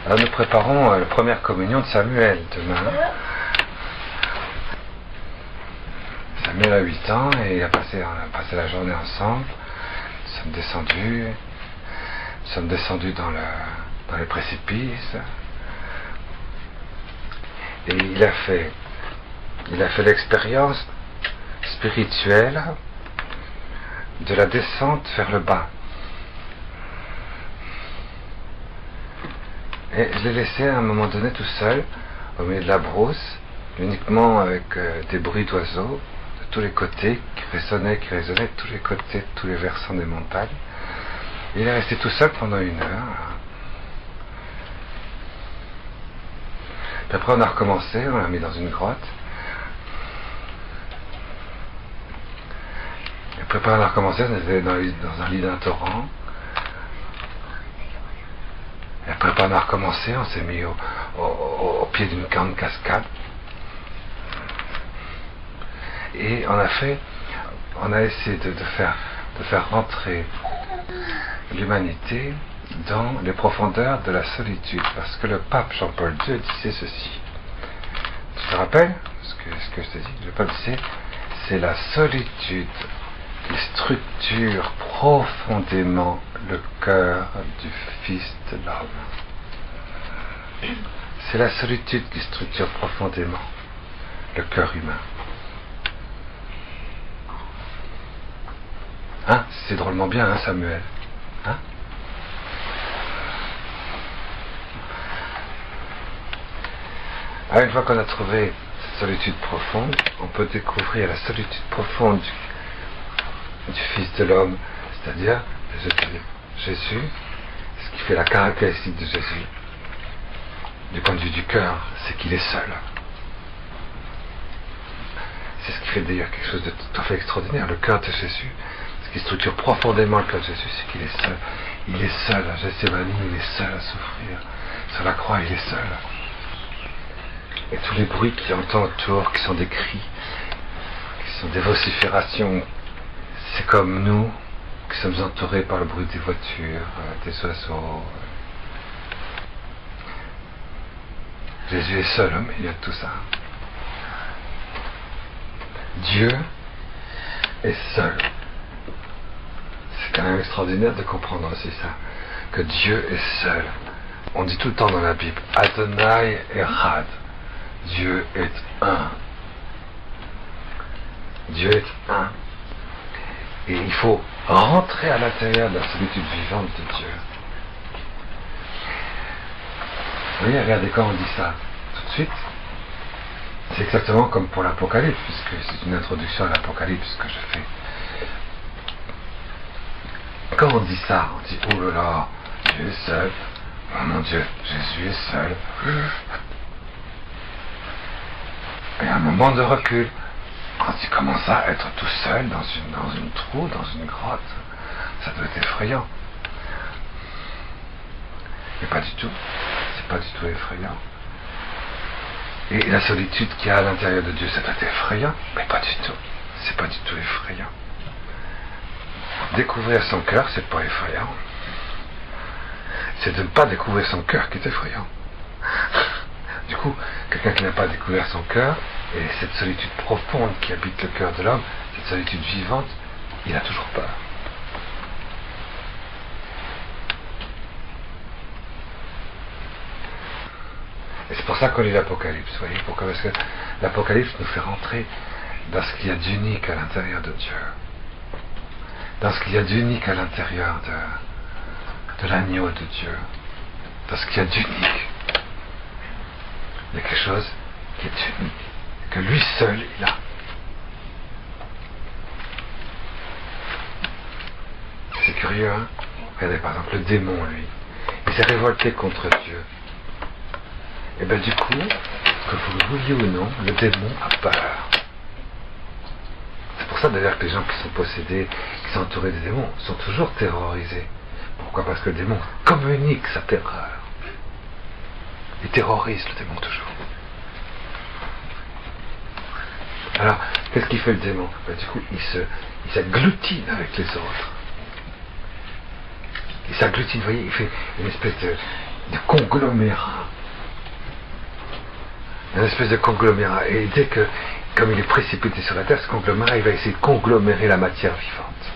Alors nous préparons la première communion de Samuel demain. Samuel a 8 ans et on a passé la journée ensemble. Nous sommes descendus dans les précipices. Et il a fait l'expérience spirituelle de la descente vers le bas. Et je l'ai laissé à un moment donné tout seul, au milieu de la brousse, uniquement avec des bruits d'oiseaux de tous les côtés, qui résonnaient de tous les côtés, de tous les versants des montagnes. Et il est resté tout seul pendant 1 heure. Puis après on a recommencé, on l'a mis dans une grotte. Et puis après on a recommencé, on était dans un lit d'un torrent. Et après on a recommencé, on s'est mis au pied d'une grande cascade. Et on a essayé de faire rentrer l'humanité dans les profondeurs de la solitude, parce que le pape Jean-Paul II disait ceci. Tu te rappelles ce que je t'ai dit? Le pape disait, c'est la solitude qui structure profondément le cœur du Fils de l'homme. C'est la solitude qui structure profondément le cœur humain. Hein? C'est drôlement bien, hein, Samuel? Hein? Une fois qu'on a trouvé cette solitude profonde, on peut découvrir la solitude profonde du Fils de l'homme, c'est-à-dire Jésus. Ce qui fait la caractéristique de Jésus, du point de vue du cœur, c'est qu'il est seul. C'est ce qui fait d'ailleurs quelque chose de tout à fait extraordinaire. Le cœur de Jésus, ce qui structure profondément le cœur de Jésus, c'est qu'il est seul. Il est seul à Gethsémani, il est seul à souffrir. Sur la croix, il est seul. Et tous les bruits qu'il entend autour, qui sont des cris, qui sont des vociférations, c'est comme nous, qui sommes entourés par le bruit des voitures, des oiseaux. Jésus est seul au milieu de tout ça. Dieu est seul. C'est quand même extraordinaire de comprendre aussi ça, que Dieu est seul. On dit tout le temps dans la Bible, Adonai Echad. Dieu est un. Dieu est un. Et il faut rentrer à l'intérieur de la solitude vivante de Dieu. Vous voyez, regardez quand on dit ça tout de suite. C'est exactement comme pour l'Apocalypse, puisque c'est une introduction à l'Apocalypse que je fais. Quand on dit ça, on dit, oh là là, Dieu est seul. Oh mon Dieu, Jésus est seul. Et un moment de recul, quand il commence à être tout seul dans une trou, dans une grotte, ça doit être effrayant. Mais pas du tout. C'est pas du tout effrayant. Et la solitude qu'il y a à l'intérieur de Dieu, ça doit être effrayant. Mais pas du tout. C'est pas du tout effrayant. Découvrir son cœur, c'est pas effrayant. C'est de ne pas découvrir son cœur qui est effrayant. Du coup, quelqu'un qui n'a pas découvert son cœur, et cette solitude profonde qui habite le cœur de l'homme, cette solitude vivante, il a toujours peur. Et c'est pour ça qu'on lit l'Apocalypse, vous voyez, pourquoi? Parce que l'Apocalypse nous fait rentrer dans ce qu'il y a d'unique à l'intérieur de Dieu, dans ce qu'il y a d'unique à l'intérieur de l'agneau de Dieu, dans ce qu'il y a d'unique. Il y a quelque chose qui est unique, que lui seul il a. C'est curieux, hein? Regardez par exemple le démon, lui, il s'est révolté contre Dieu. Et bien du coup, que vous le vouliez ou non, le démon a peur. C'est pour ça d'ailleurs que les gens qui sont possédés, qui sont entourés des démons, sont toujours terrorisés. Pourquoi? Parce que le démon communique sa terreur. Il terrorise le démon toujours. Alors, qu'est-ce qu'il fait le démon? Du coup, il s'agglutine avec les autres. Il s'agglutine, vous voyez, il fait une espèce de conglomérat. Une espèce de conglomérat. Et dès que, comme il est précipité sur la terre, ce conglomérat, il va essayer de conglomérer la matière vivante.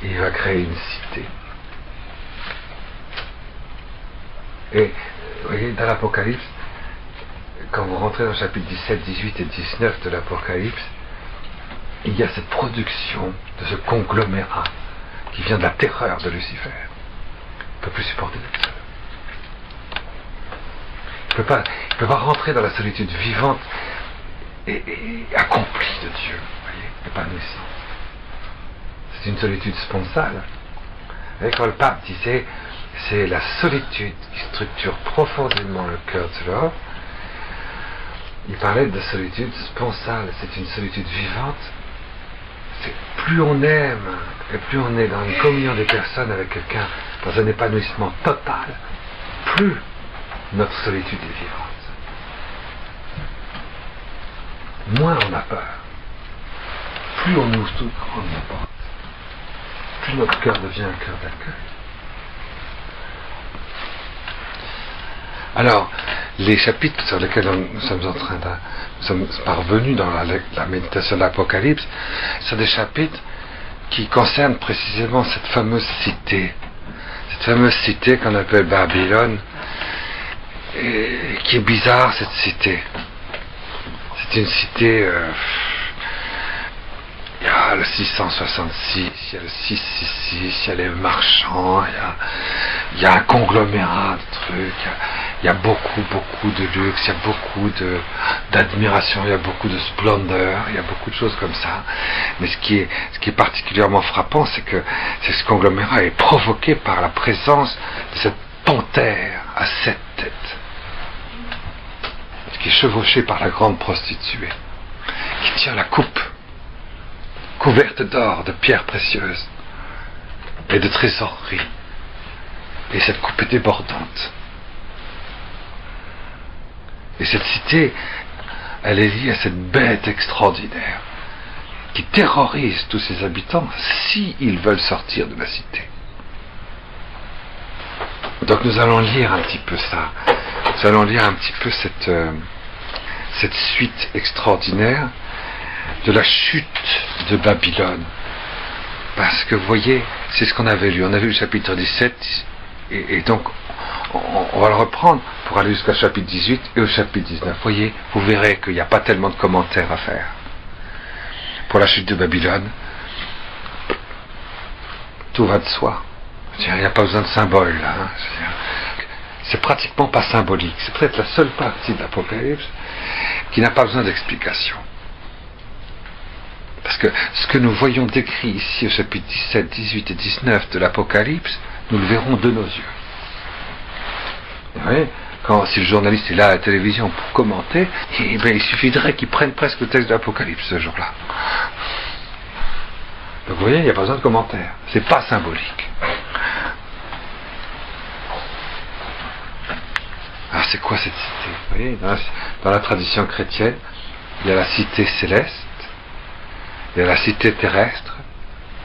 Et il va créer une cité. Et vous voyez, dans l'Apocalypse, quand vous rentrez dans le chapitre 17, 18 et 19 de l'Apocalypse, il y a cette production de ce conglomérat qui vient de la terreur de Lucifer. Il ne peut plus supporter d'être seul. Il ne peut pas rentrer dans la solitude vivante et accomplie de Dieu, vous voyez, épanouissante. C'est une solitude sponsale. Et quand le pape disait c'est la solitude qui structure profondément le cœur de l'homme, il parlait de solitude sponsale. C'est une solitude vivante. C'est plus on aime et plus on est dans une communion des personnes avec quelqu'un, dans un épanouissement total, plus notre solitude est vivante. Moins on a peur, plus on ouvre toute grande porte, plus notre cœur devient un cœur d'accueil. Alors, les chapitres sur lesquels nous sommes parvenus dans la méditation de l'Apocalypse, sont des chapitres qui concernent précisément cette fameuse cité qu'on appelle Babylone, et qui est bizarre, cette cité. C'est une cité, il y a le 666, il y a le 666, il y a les marchands, il y a un conglomérat de trucs, il y a beaucoup de luxe, il y a beaucoup d'admiration, il y a beaucoup de splendeur, il y a beaucoup de choses comme ça. Mais ce qui est particulièrement frappant, c'est que ce conglomérat est provoqué par la présence de cette panthère à 7 têtes, qui est chevauchée par la grande prostituée, qui tient la coupe couverte d'or, de pierres précieuses et de trésoreries. Et cette coupe est débordante. Et cette cité, elle est liée à cette bête extraordinaire qui terrorise tous ses habitants s'ils veulent sortir de la cité. Donc nous allons lire un petit peu ça. Nous allons lire un petit peu cette suite extraordinaire de la chute de Babylone. Parce que vous voyez, c'est ce qu'on avait lu. On a vu le chapitre 17 et donc on va le reprendre pour aller jusqu'au chapitre 18 et au chapitre 19. Vous voyez, vous verrez qu'il n'y a pas tellement de commentaires à faire. Pour la chute de Babylone, tout va de soi. Il n'y a pas besoin de symbole là. C'est pratiquement pas symbolique. C'est peut-être la seule partie de l'Apocalypse qui n'a pas besoin d'explication. Parce que ce que nous voyons décrit ici au chapitre 17, 18 et 19 de l'Apocalypse, nous le verrons de nos yeux. Vous voyez, si le journaliste est là à la télévision pour commenter, il suffirait qu'il prenne presque le texte de l'Apocalypse ce jour-là. Donc vous voyez, il n'y a pas besoin de commentaires. C'est pas symbolique. Alors c'est quoi cette cité? Vous voyez, dans la tradition chrétienne, il y a la cité céleste, il y a la cité terrestre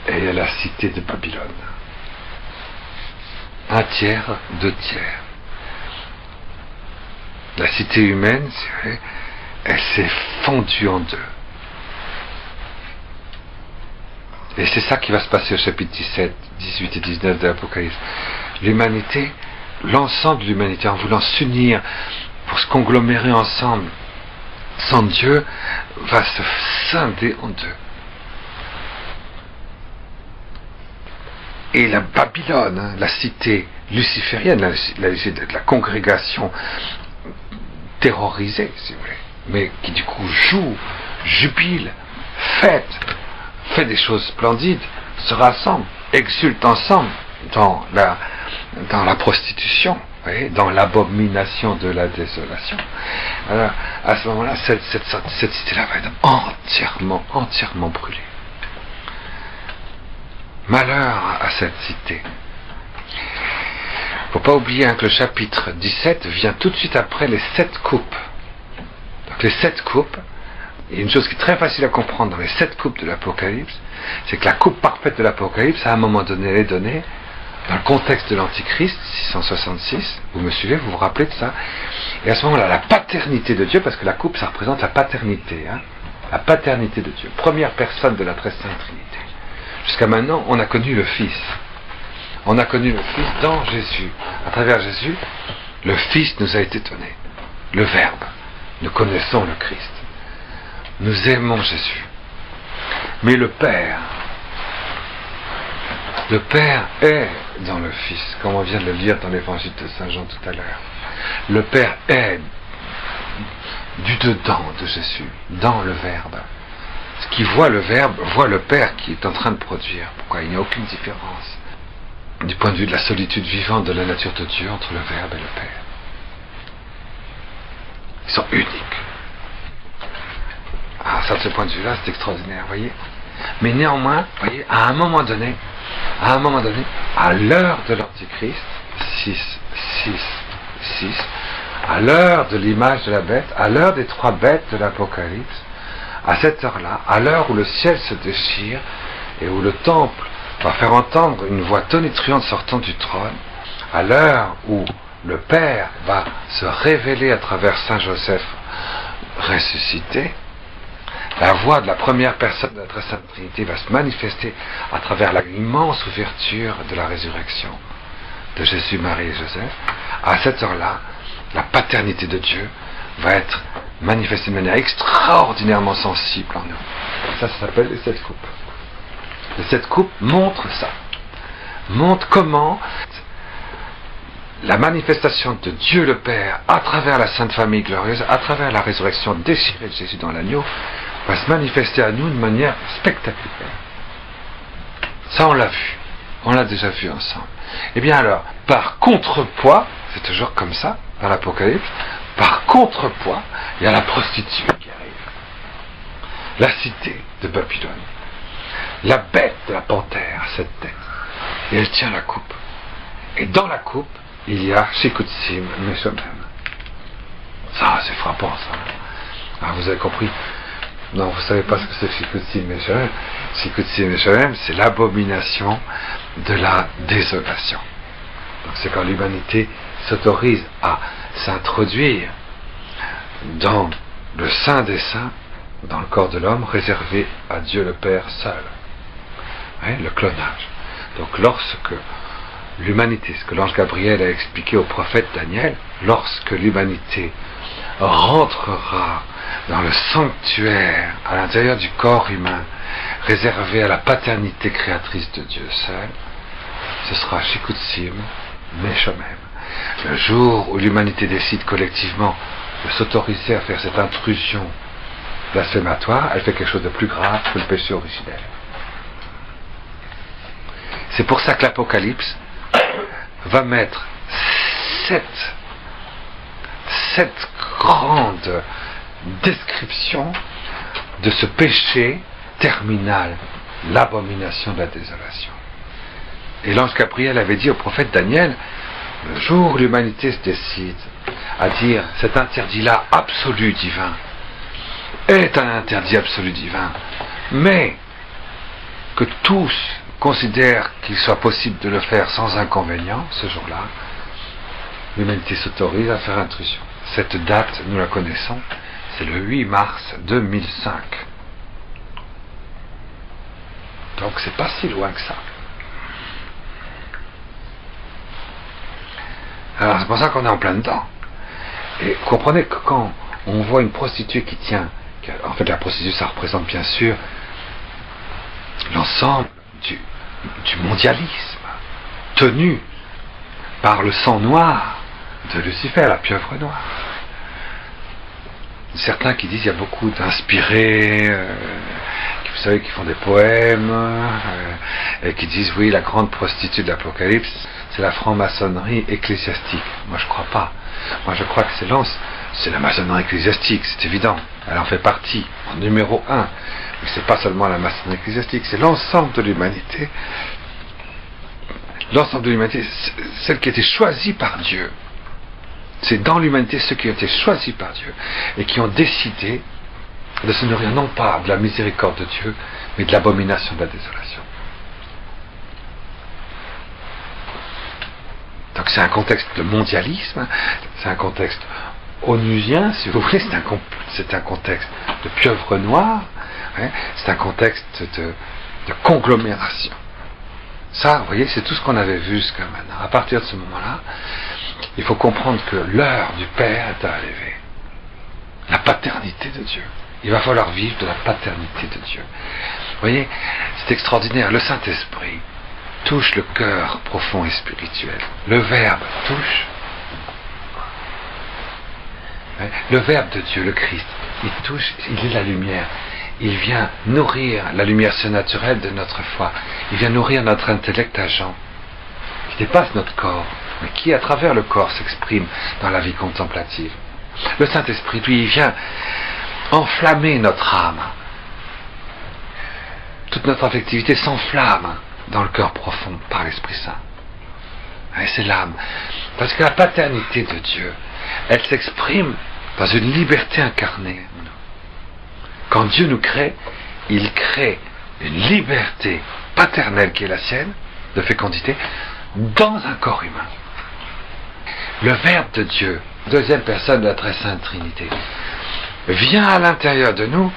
et il y a la cité de Babylone. 1 tiers, 2 tiers. La cité humaine, c'est vrai, elle s'est fondue en deux. Et c'est ça qui va se passer au chapitre 17, 18 et 19 de l'Apocalypse. L'humanité, l'ensemble de l'humanité, en voulant s'unir pour se conglomérer ensemble, sans Dieu, va se scinder en deux. Et la Babylone, la cité luciférienne, la congrégation terrorisée, si vous voulez, mais qui du coup joue, jubile, fait des choses splendides, se rassemble, exulte ensemble dans la prostitution, vous voyez, dans l'abomination de la désolation. Alors, à ce moment-là, cette cité-là va être entièrement brûlée. Malheur à cette cité. Il ne faut pas oublier que le chapitre 17 vient tout de suite après les 7 coupes. Donc les 7 coupes, et une chose qui est très facile à comprendre dans les 7 coupes de l'Apocalypse, c'est que la coupe parfaite de l'Apocalypse, à un moment donné, elle est donnée dans le contexte de l'Antichrist, 666, vous me suivez, vous vous rappelez de ça? Et à ce moment-là, la paternité de Dieu, parce que la coupe, ça représente la paternité, la paternité de Dieu, première personne de la très sainte Trinité. Jusqu'à maintenant, on a connu le Fils. On a connu le Fils dans Jésus. À travers Jésus, le Fils nous a été donné. Le Verbe. Nous connaissons le Christ. Nous aimons Jésus. Mais le Père est dans le Fils, comme on vient de le lire dans l'évangile de Saint Jean tout à l'heure. Le Père est du dedans de Jésus, dans le Verbe. Ce qui voit le Verbe, voit le Père qui est en train de produire. Pourquoi? Il n'y a aucune différence, du point de vue de la solitude vivante de la nature de Dieu, entre le Verbe et le Père. Ils sont uniques. Ah, ça, de ce point de vue-là, c'est extraordinaire, vous voyez. Mais néanmoins, vous voyez, à un moment donné, à l'heure de l'Antichrist, 6, à l'heure de l'image de la bête, à l'heure des 3 bêtes de l'Apocalypse, à cette heure-là, à l'heure où le ciel se déchire et où le temple va faire entendre une voix tonitruante sortant du trône, à l'heure où le Père va se révéler à travers Saint Joseph ressuscité, la voix de la première personne de la très sainte Trinité va se manifester à travers l'immense ouverture de la résurrection de Jésus, Marie et Joseph. À cette heure-là, la paternité de Dieu va être manifestée de manière extraordinairement sensible en nous. Ça s'appelle les 7 coupes. Les 7 coupes montrent ça. Montrent comment la manifestation de Dieu le Père à travers la Sainte Famille glorieuse, à travers la résurrection déchirée de Jésus dans l'agneau, va se manifester à nous de manière spectaculaire. Ça, on l'a vu. On l'a déjà vu ensemble. Eh bien alors, par contrepoids, c'est toujours comme ça, dans l'Apocalypse, par contrepoids, il y a la prostituée qui arrive. La cité de Babylone. La bête de la panthère à 7 têtes. Et elle tient la coupe. Et dans la coupe, il y a Shikutsim Meshomem. Ça, c'est frappant, ça. Alors, vous avez compris? Non, vous ne savez pas ce que c'est Shikutsim Meshomem. Shikutsim Meshomem, c'est l'abomination de la désolation. Donc, c'est quand l'humanité s'autorise à s'introduire dans le Saint des Saints, dans le corps de l'homme, réservé à Dieu le Père seul. Ouais, le clonage. Donc, lorsque l'humanité, ce que l'ange Gabriel a expliqué au prophète Daniel, lorsque l'humanité rentrera dans le sanctuaire à l'intérieur du corps humain réservé à la paternité créatrice de Dieu seul, ce sera Shikutsim Meshomem. Le jour où l'humanité décide collectivement de s'autoriser à faire cette intrusion blasphématoire, elle fait quelque chose de plus grave que le péché originel. C'est pour ça que l'Apocalypse va mettre cette grande description de ce péché terminal, l'abomination de la désolation. Et l'ange Gabriel avait dit au prophète Daniel, le jour où l'humanité se décide à dire cet interdit-là absolu divin est un interdit absolu divin, mais que tous considèrent qu'il soit possible de le faire sans inconvénient, ce jour-là, l'humanité s'autorise à faire intrusion. Cette date, nous la connaissons, c'est le 8 mars 2005. Donc c'est pas si loin que ça. Alors c'est pour ça qu'on est en plein dedans. Et comprenez que quand on voit une prostituée qui tient, en fait la prostituée ça représente bien sûr l'ensemble du mondialisme tenu par le sang noir de Lucifer, la pieuvre noire. Certains qui disent qu'il y a beaucoup d'inspirés, vous savez, qui font des poèmes, et qui disent oui, la grande prostituée de l'Apocalypse, c'est la franc-maçonnerie ecclésiastique. Moi je crois pas. Moi je crois que c'est la maçonnerie ecclésiastique, c'est évident. Elle en fait partie, en numéro 1. Mais c'est pas seulement la maçonnerie ecclésiastique, c'est l'ensemble de l'humanité. L'ensemble de l'humanité, celle qui a été choisie par Dieu. C'est dans l'humanité ceux qui ont été choisis par Dieu et qui ont décidé de se nourrir non pas de la miséricorde de Dieu, mais de l'abomination de la désolation. c'est un contexte de mondialisme, c'est un contexte onusien, si vous voulez, c'est un contexte de pieuvre noire, hein, c'est un contexte de conglomération. Ça, vous voyez, c'est tout ce qu'on avait vu jusqu'à maintenant. À partir de ce moment-là, il faut comprendre que l'heure du Père est arrivée. La paternité de Dieu. Il va falloir vivre de la paternité de Dieu. Vous voyez, c'est extraordinaire. Le Saint-Esprit touche le cœur profond et spirituel. Le Verbe touche. Le Verbe de Dieu, le Christ, il touche, il est la lumière. Il vient nourrir la lumière surnaturelle de notre foi. Il vient nourrir notre intellect agent, qui dépasse notre corps, mais qui, à travers le corps, s'exprime dans la vie contemplative. Le Saint-Esprit, lui, il vient enflammer notre âme. Toute notre affectivité s'enflamme dans le cœur profond par l'Esprit Saint. Et c'est l'âme. Parce que la paternité de Dieu, elle s'exprime dans une liberté incarnée. Quand Dieu nous crée, il crée une liberté paternelle qui est la sienne, de fécondité, dans un corps humain. Le Verbe de Dieu, deuxième personne de la très sainte Trinité, vient à l'intérieur de nous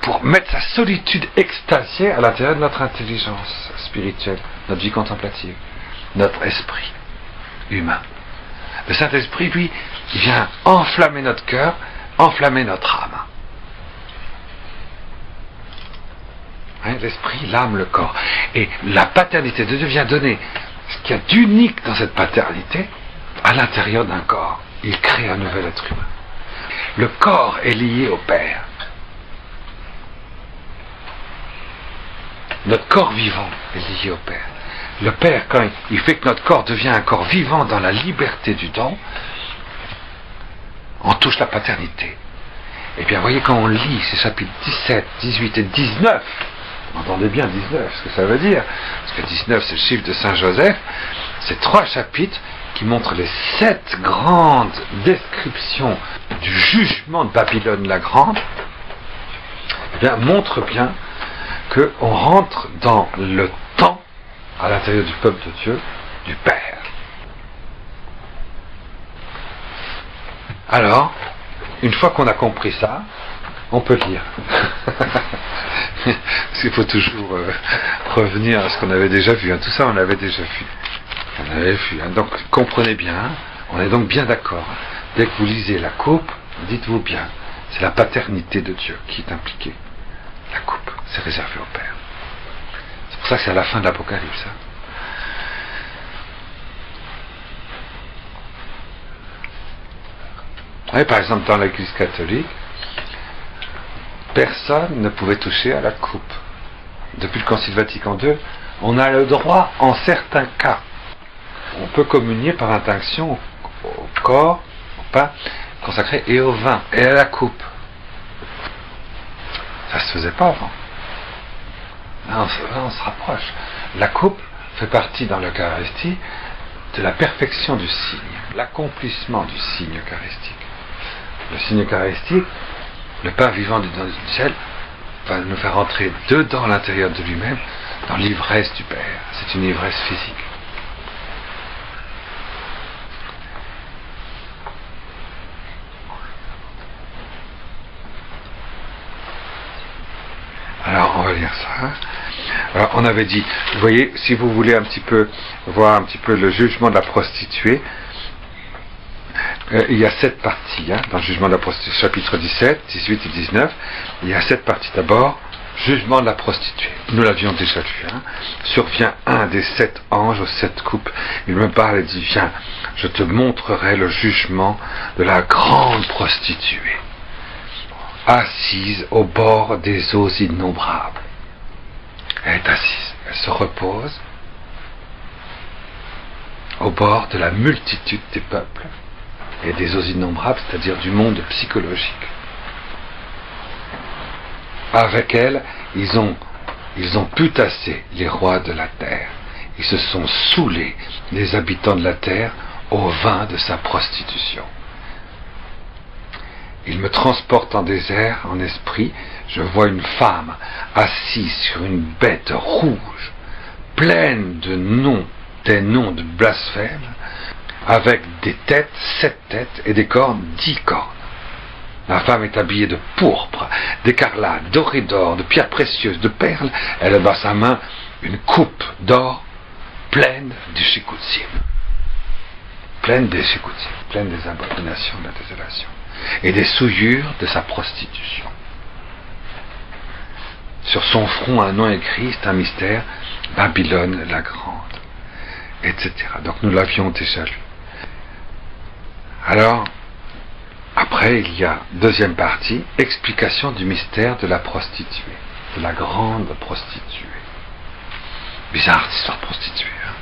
pour mettre sa solitude extasiée à l'intérieur de notre intelligence spirituelle, notre vie contemplative, notre esprit humain. Le Saint-Esprit, lui, vient enflammer notre cœur, enflammer notre âme. Hein, l'esprit, l'âme, le corps. Et la paternité de Dieu vient donner ce qu'il y a d'unique dans cette paternité à l'intérieur d'un corps. Il crée un nouvel être humain. Le corps est lié au Père. Notre corps vivant est lié au Père. Le Père, quand il fait que notre corps devient un corps vivant dans la liberté du don, on touche la paternité. Et bien, vous voyez, quand on lit ces chapitres 17, 18 et 19, entendez bien 19, ce que ça veut dire, parce que 19 c'est le chiffre de Saint Joseph, c'est 3 chapitres qui montrent les 7 grandes descriptions du jugement de Babylone la Grande, eh bien, montrent bien qu'on rentre dans le temps à l'intérieur du peuple de Dieu, du Père. Alors, une fois qu'on a compris ça, on peut lire. Parce qu'il faut toujours revenir à ce qu'on avait déjà vu. Hein. Tout ça, on l'avait déjà vu. On avait vu. Hein. Donc, comprenez bien. Hein. On est donc bien d'accord. Dès que vous lisez la coupe, dites-vous bien. C'est la paternité de Dieu qui est impliquée. La coupe, c'est réservé au Père. C'est pour ça que c'est à la fin de l'Apocalypse. Hein. Oui, par exemple, dans l'Église catholique, personne ne pouvait toucher à la coupe. Depuis le Concile Vatican II, on a le droit, en certains cas, on peut communier par intinction au corps, au pain consacré et au vin, et à la coupe. Ça se faisait pas avant. Là, on se rapproche. La coupe fait partie dans l'Eucharistie de la perfection du signe, l'accomplissement du signe eucharistique. Le signe eucharistique, le pain vivant du ciel, va nous faire entrer dedans l'intérieur de lui-même, dans l'ivresse du Père. C'est une ivresse physique. Alors, on va lire ça. Alors, on avait dit, vous voyez, si vous voulez un petit peu voir un petit peu le jugement de la prostituée, il y a 7 parties, hein, dans le jugement de la prostituée, chapitre 17, 18 et 19. Il y a 7 parties. D'abord, jugement de la prostituée. Nous l'avions déjà lu. Hein. Survient un des 7 anges aux 7 coupes. Il me parle et dit, viens, je te montrerai le jugement de la grande prostituée, assise au bord des eaux innombrables. Elle est assise, elle se repose au bord de la multitude des peuples et des eaux innombrables, c'est-à-dire du monde psychologique. Avec elle, ils ont pu tasser les rois de la terre. Ils se sont saoulés, les habitants de la terre, au vin de sa prostitution. Il me transporte en désert, en esprit, je vois une femme assise sur une bête rouge, pleine de noms, des noms de blasphème, avec des têtes, 7 têtes, et des cornes, 10 cornes. La femme est habillée de pourpre, d'écarlate, d'or et d'or, de pierres précieuses, de perles. Elle a dans sa main une coupe d'or pleine du shikutzim. Pleine des shikutzim, pleine des abominations de la désolation. Et des souillures de sa prostitution. Sur son front, un nom écrit, c'est un mystère, Babylone la grande, etc. Donc nous l'avions déjà lu. Alors, après, il y a deuxième partie, explication du mystère de la prostituée, de la grande prostituée. Bizarre cette histoire de prostituée. Hein.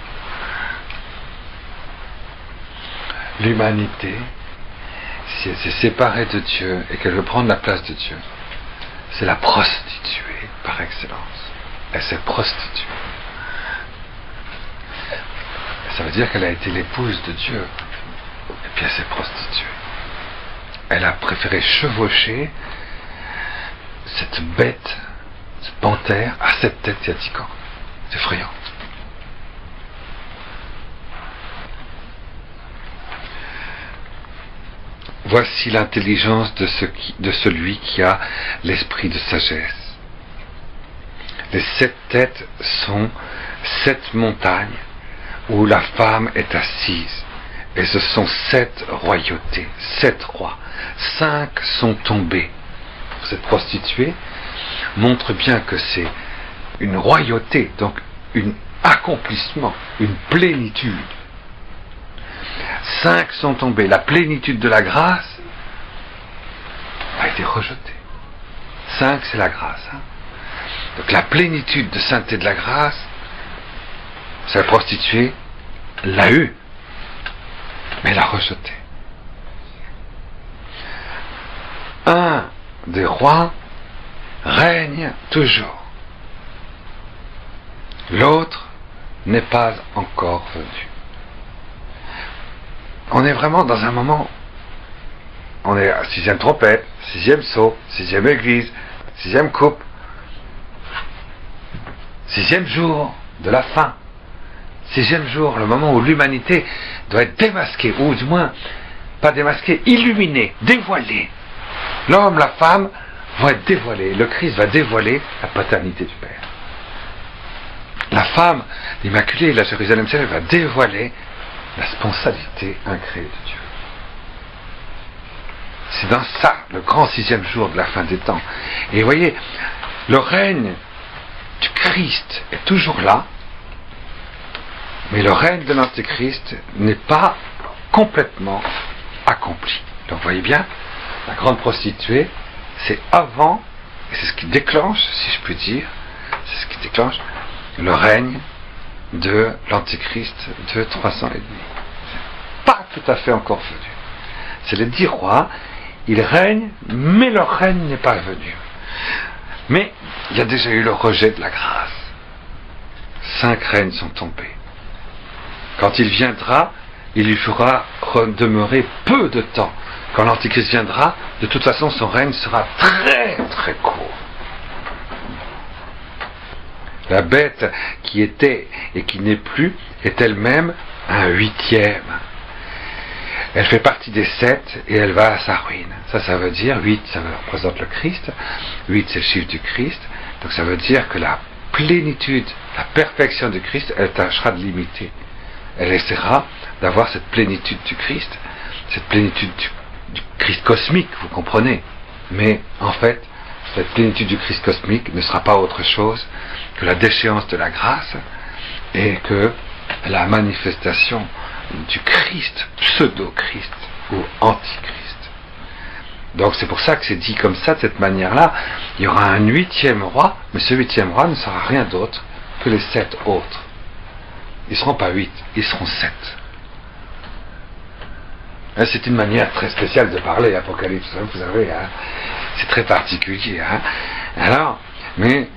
L'humanité, si elle s'est séparée de Dieu et qu'elle veut prendre la place de Dieu, c'est la prostituée par excellence. Elle s'est prostituée. Ça veut dire qu'elle a été l'épouse de Dieu. Et puis elle s'est prostituée. Elle a préféré chevaucher cette bête, cette panthère, à 7 têtes et à 10 cornes. C'est effrayant. Voici l'intelligence de celui qui a l'esprit de sagesse. Les 7 têtes sont 7 montagnes où la femme est assise. Et ce sont 7 royautés, 7 rois. 5 sont tombés. Cette prostituée montre bien que c'est une royauté, donc un accomplissement, une plénitude. 5 sont tombés. La plénitude de la grâce a été rejetée. 5, c'est la grâce. Hein. Donc la plénitude de sainteté de la grâce, cette prostituée l'a eue, mais l'a rejetée. Un des rois règne toujours. L'autre n'est pas encore venu. On est vraiment dans un moment, on est à 6e trompette, 6e sceau, 6e église, 6e coupe, 6e jour de la fin, 6e jour, le moment où l'humanité doit être démasquée, ou du moins, pas démasquée, illuminée, dévoilée. L'homme, la femme vont être dévoilés. Le Christ va dévoiler la paternité du Père. La femme, l'Immaculée, la Jérusalem céleste, va dévoiler la spontanéité incréée de Dieu. C'est dans ça, le grand 6e jour de la fin des temps. Et vous voyez, le règne du Christ est toujours là, mais le règne de l'Antéchrist n'est pas complètement accompli. Donc vous voyez bien, la grande prostituée, c'est avant, et c'est ce qui déclenche, si je puis dire, c'est ce qui déclenche le règne de l'Antéchrist de 300 et demi. C'est pas tout à fait encore venu. C'est les 10 rois, ils règnent, mais leur règne n'est pas venu. Mais il y a déjà eu le rejet de la grâce. 5 règnes sont tombés. Quand il viendra, il lui fera demeurer peu de temps. Quand l'Antichrist viendra, de toute façon son règne sera très très court. La bête qui était et qui n'est plus est elle-même un 8e. Elle fait partie des 7 et elle va à sa ruine. Ça veut dire, 8 ça représente le Christ, 8 c'est le chiffre du Christ, donc ça veut dire que la plénitude, la perfection du Christ, elle tâchera de l'imiter. Elle essaiera d'avoir cette plénitude du Christ, cette plénitude du Christ cosmique, vous comprenez. Mais en fait, cette plénitude du Christ cosmique ne sera pas autre chose que la déchéance de la grâce et que la manifestation du Christ, pseudo-Christ ou antichrist. Donc c'est pour ça que c'est dit comme ça, de cette manière-là. Il y aura un 8e roi, mais ce 8e roi ne sera rien d'autre que les 7 autres. Ils ne seront pas 8, ils seront 7. C'est une manière très spéciale de parler, Apocalypse, hein, vous savez, hein, c'est très particulier. Hein. Alors, mais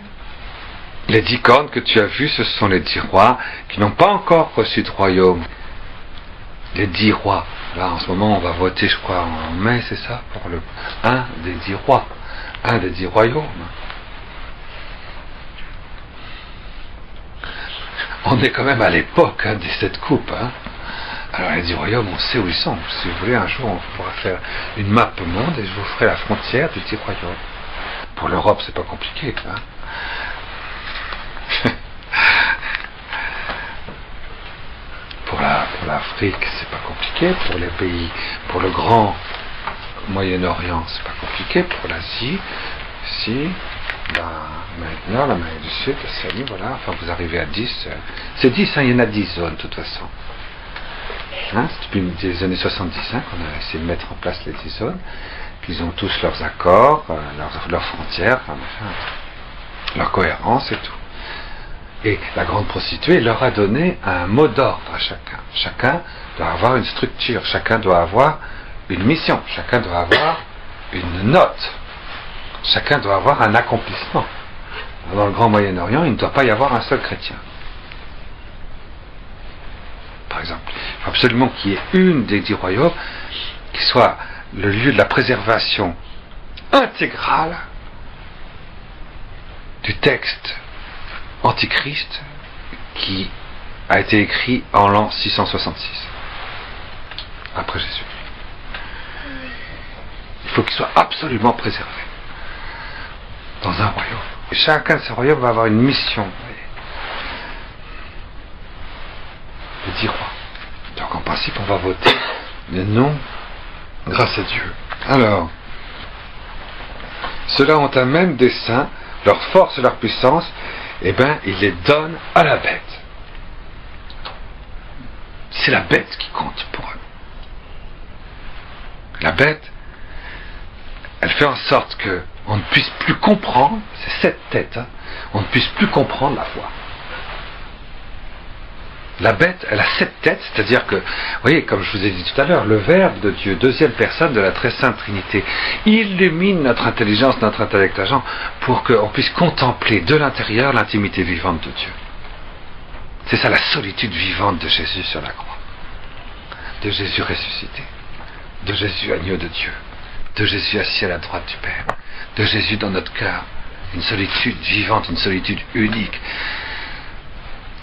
les 10 cornes que tu as vues, ce sont les 10 rois qui n'ont pas encore reçu de royaume. Les 10 rois. Là, en ce moment, on va voter, je crois, en mai, c'est ça, pour un des 10 rois, un des 10 royaumes. On est quand même à l'époque des 7 coupes. Hein. Alors les 10 royaumes, on sait où ils sont. Si vous voulez, un jour, on pourra faire une map monde et je vous ferai la frontière des 10 royaumes. Pour l'Europe, c'est pas compliqué, hein. Pour l'Afrique, c'est pas compliqué. Pour les pays, pour le grand Moyen-Orient, c'est pas compliqué. Pour l'Asie, si, l'Amérique du Nord, l'Amérique du Sud, l'Océanie, voilà. Enfin, vous arrivez à 10. C'est 10, hein, il y en a 10 zones, de toute façon. Hein, c'est depuis les années 70 hein, qu'on a essayé de mettre en place les 10 zones. Qu'ils ont tous leurs accords, leurs frontières, leur cohérence et tout. Et la grande prostituée leur a donné un mot d'ordre à chacun. Chacun doit avoir une structure, chacun doit avoir une mission, chacun doit avoir une note, chacun doit avoir un accomplissement. Dans le Grand Moyen-Orient, il ne doit pas y avoir un seul chrétien. Par exemple, il faut absolument qu'il y ait une des 10 royaumes qui soit le lieu de la préservation intégrale du texte antichrist qui a été écrit en l'an 666 après Jésus-Christ. Il faut qu'il soit absolument préservé dans un royaume. Et chacun de ces royaumes va avoir une mission. Les 10 rois. Donc en principe, on va voter le non grâce à Dieu. Alors, ceux-là ont un même dessein, leur force et leur puissance, eh bien, ils les donnent à la bête. C'est la bête qui compte pour eux. La bête, elle fait en sorte que on ne puisse plus comprendre, c'est cette tête, hein, on ne puisse plus comprendre la foi. La bête, elle a 7 têtes, c'est-à-dire que, vous voyez, comme je vous ai dit tout à l'heure, le Verbe de Dieu, deuxième personne de la très sainte Trinité, illumine notre intelligence, notre intellect agent, pour qu'on puisse contempler de l'intérieur l'intimité vivante de Dieu. C'est ça la solitude vivante de Jésus sur la croix, de Jésus ressuscité, de Jésus agneau de Dieu, de Jésus assis à la droite du Père, de Jésus dans notre cœur, une solitude vivante, une solitude unique.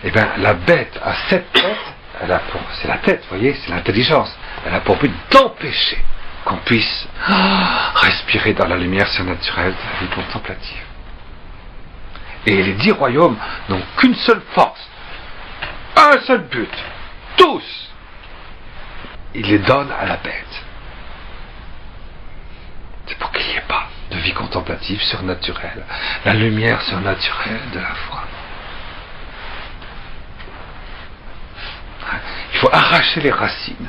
Eh bien, la bête a 7 têtes, c'est la tête, vous voyez, c'est l'intelligence. Elle a pour but d'empêcher qu'on puisse respirer dans la lumière surnaturelle de la vie contemplative. Et les 10 royaumes n'ont qu'une seule force, un seul but, tous. Il les donne à la bête. C'est pour qu'il n'y ait pas de vie contemplative surnaturelle, la lumière surnaturelle de la foi. Il faut arracher les racines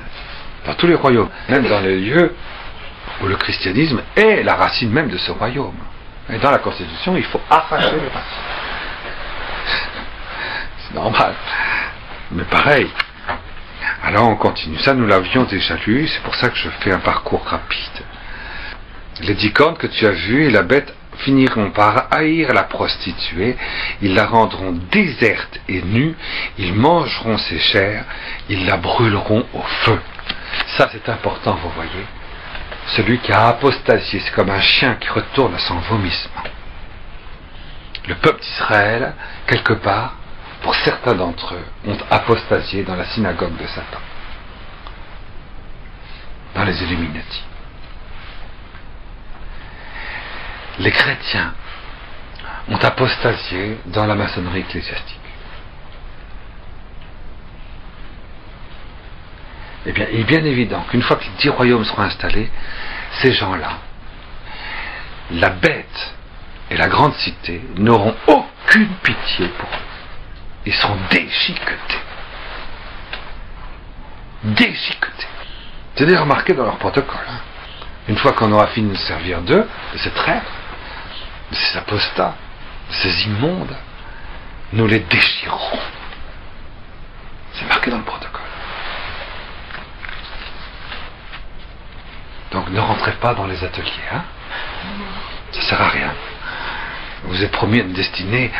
dans tous les royaumes, même dans les lieux où le christianisme est la racine même de ce royaume. Et dans la Constitution, il faut arracher les racines. C'est normal. Mais pareil. Alors on continue. Ça, nous l'avions déjà lu, c'est pour ça que je fais un parcours rapide. Les 10 cornes que tu as vues et la bête finiront par haïr la prostituée, ils la rendront déserte et nue, ils mangeront ses chairs, ils la brûleront au feu. Ça c'est important, vous voyez. Celui qui a apostasié, c'est comme un chien qui retourne à son vomissement. Le peuple d'Israël, quelque part, pour certains d'entre eux, ont apostasié dans la synagogue de Satan, dans les Illuminati. Les chrétiens ont apostasié dans la maçonnerie ecclésiastique. Eh bien, il est bien évident qu'une fois que les 10 royaumes seront installés, ces gens-là, la bête et la grande cité, n'auront aucune pitié pour eux. Ils seront déchiquetés. Déchiquetés. C'est d'ailleurs marqué dans leur protocole. Hein. Une fois qu'on aura fini de servir d'eux, de ces traîtres, de ces apostats, de ces immondes, nous les déchirerons. C'est marqué dans le protocole. Donc ne rentrez pas dans les ateliers, hein. Ça sert à rien. Vous êtes promis une destinée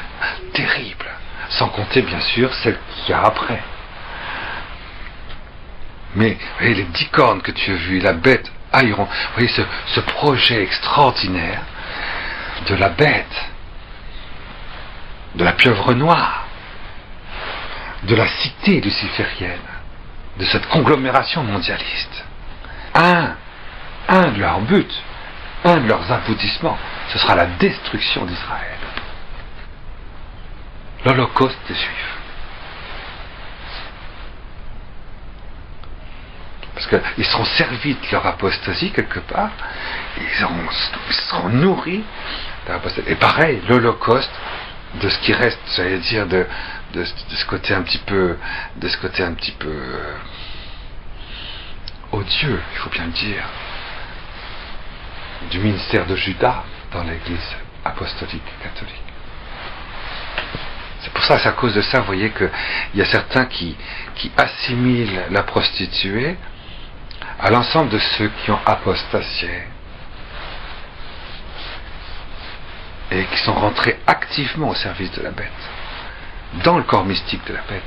terrible, sans compter bien sûr celle qu'il y a après. Mais vous voyez, les 10 cornes que tu as vues, la bête haïront. Vous voyez ce projet extraordinaire de la bête, de la pieuvre noire, de la cité luciférienne, de cette conglomération mondialiste. Un de leurs buts, un de leurs aboutissements, ce sera la destruction d'Israël. L'Holocauste des Juifs. Parce qu'ils seront servis de leur apostasie quelque part, ils seront nourris de l'apostasie. Et pareil, l'Holocauste, de ce qui reste, j'allais dire, de ce côté un petit peu, odieux, il faut bien le dire, du ministère de Judas dans l'Église apostolique catholique. C'est pour ça, c'est à cause de ça, vous voyez qu'il y a certains qui assimilent la prostituée à l'ensemble de ceux qui ont apostasié et qui sont rentrés activement au service de la bête, dans le corps mystique de la bête.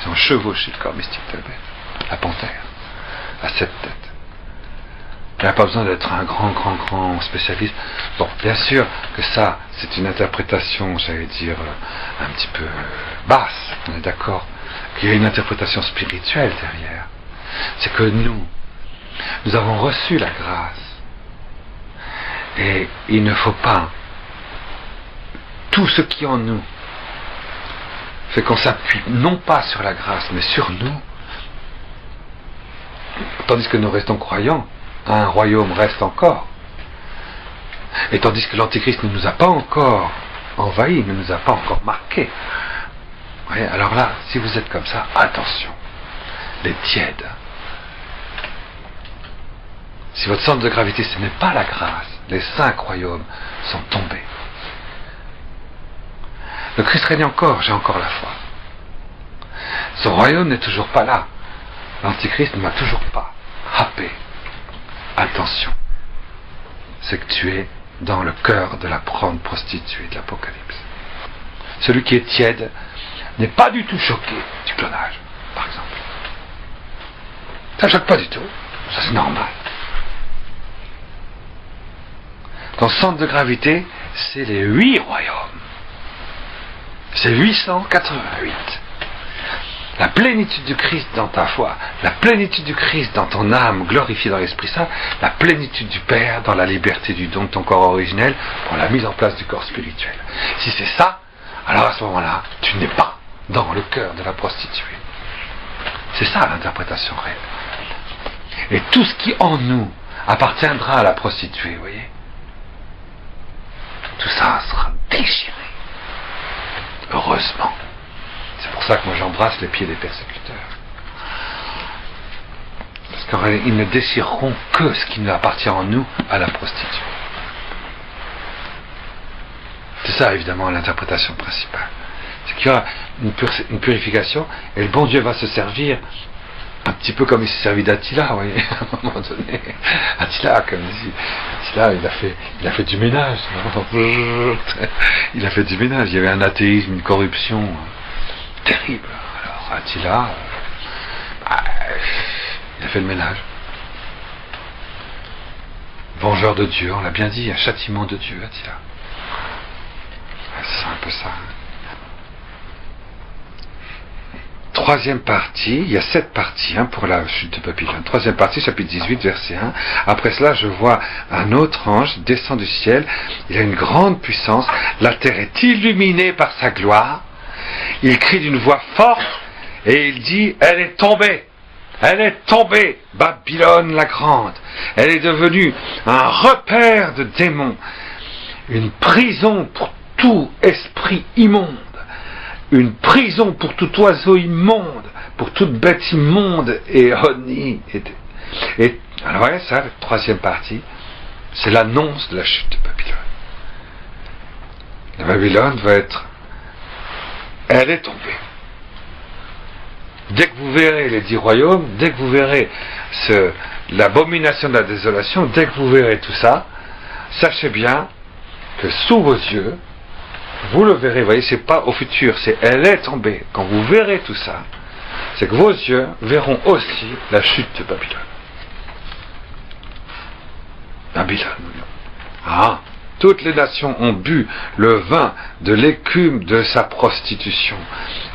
Ils ont chevauché le corps mystique de la bête, la panthère, à 7 têtes. Il n'y a pas besoin d'être un grand spécialiste. Bon, bien sûr que ça, c'est une interprétation, j'allais dire, un petit peu basse, on est d'accord, qu'il y a une interprétation spirituelle derrière. C'est que nous avons reçu la grâce. Et il ne faut pas, tout ce qui est en nous fait qu'on s'appuie non pas sur la grâce, mais sur nous, tandis que nous restons croyants, un royaume reste encore. Et tandis que l'Antichrist ne nous a pas encore envahis, ne nous a pas encore marqués. Ouais, alors là, si vous êtes comme ça, attention, les tièdes. Si votre centre de gravité, ce n'est pas la grâce, les 5 royaumes sont tombés. Le Christ règne encore, j'ai encore la foi. Son royaume n'est toujours pas là. L'Antichrist ne m'a toujours pas happé. Attention, c'est que tu es dans le cœur de la grande prostituée de l'Apocalypse. Celui qui est tiède n'est pas du tout choqué du clonage, par exemple. Ça ne choque pas du tout, ça c'est normal. Ton centre de gravité, c'est les 8 royaumes. C'est 888. La plénitude du Christ dans ta foi, la plénitude du Christ dans ton âme glorifiée dans l'Esprit Saint, la plénitude du Père dans la liberté du don de ton corps originel pour la mise en place du corps spirituel. Si c'est ça, alors à ce moment-là, tu n'es pas dans le cœur de la prostituée. C'est ça l'interprétation réelle. Et tout ce qui en nous appartiendra à la prostituée, vous voyez, tout ça sera déchiré. Heureusement. C'est pour ça que moi j'embrasse les pieds des persécuteurs. Parce qu'ils ne déchireront que ce qui nous appartient en nous à la prostituée. C'est ça évidemment l'interprétation principale. C'est qu'il y aura une purification et le bon Dieu va se servir un petit peu comme il s'est servi d'Attila, vous voyez, à un moment donné. Attila, comme dit, Attila, il a fait du ménage. Il a fait du ménage. Il y avait un athéisme, une corruption terrible. Alors Attila, il a fait le ménage. Vengeur de Dieu, on l'a bien dit, un châtiment de Dieu, Attila. C'est un peu ça. Troisième partie, il y a 7 parties pour la chute de Babylone. Troisième partie, chapitre 18, verset 1. Après cela, je vois un autre ange descend du ciel. Il a une grande puissance. La terre est illuminée par sa gloire. Il crie d'une voix forte et il dit, elle est tombée. Elle est tombée, Babylone la grande. Elle est devenue un repère de démons. Une prison pour tout esprit immonde. Une prison pour tout oiseau immonde, pour toute bête immonde et honnie. Et alors voyez ça, la troisième partie, c'est l'annonce de la chute de Babylone. La Babylone va être, elle est tombée. Dès que vous verrez les 10 royaumes, dès que vous verrez l'abomination de la désolation, dès que vous verrez tout ça, sachez bien que sous vos yeux, vous le verrez, vous voyez, c'est pas au futur, c'est elle est tombée. Quand vous verrez tout ça, c'est que vos yeux verront aussi la chute de Babylone. Babylone. Toutes les nations ont bu le vin de l'écume de sa prostitution.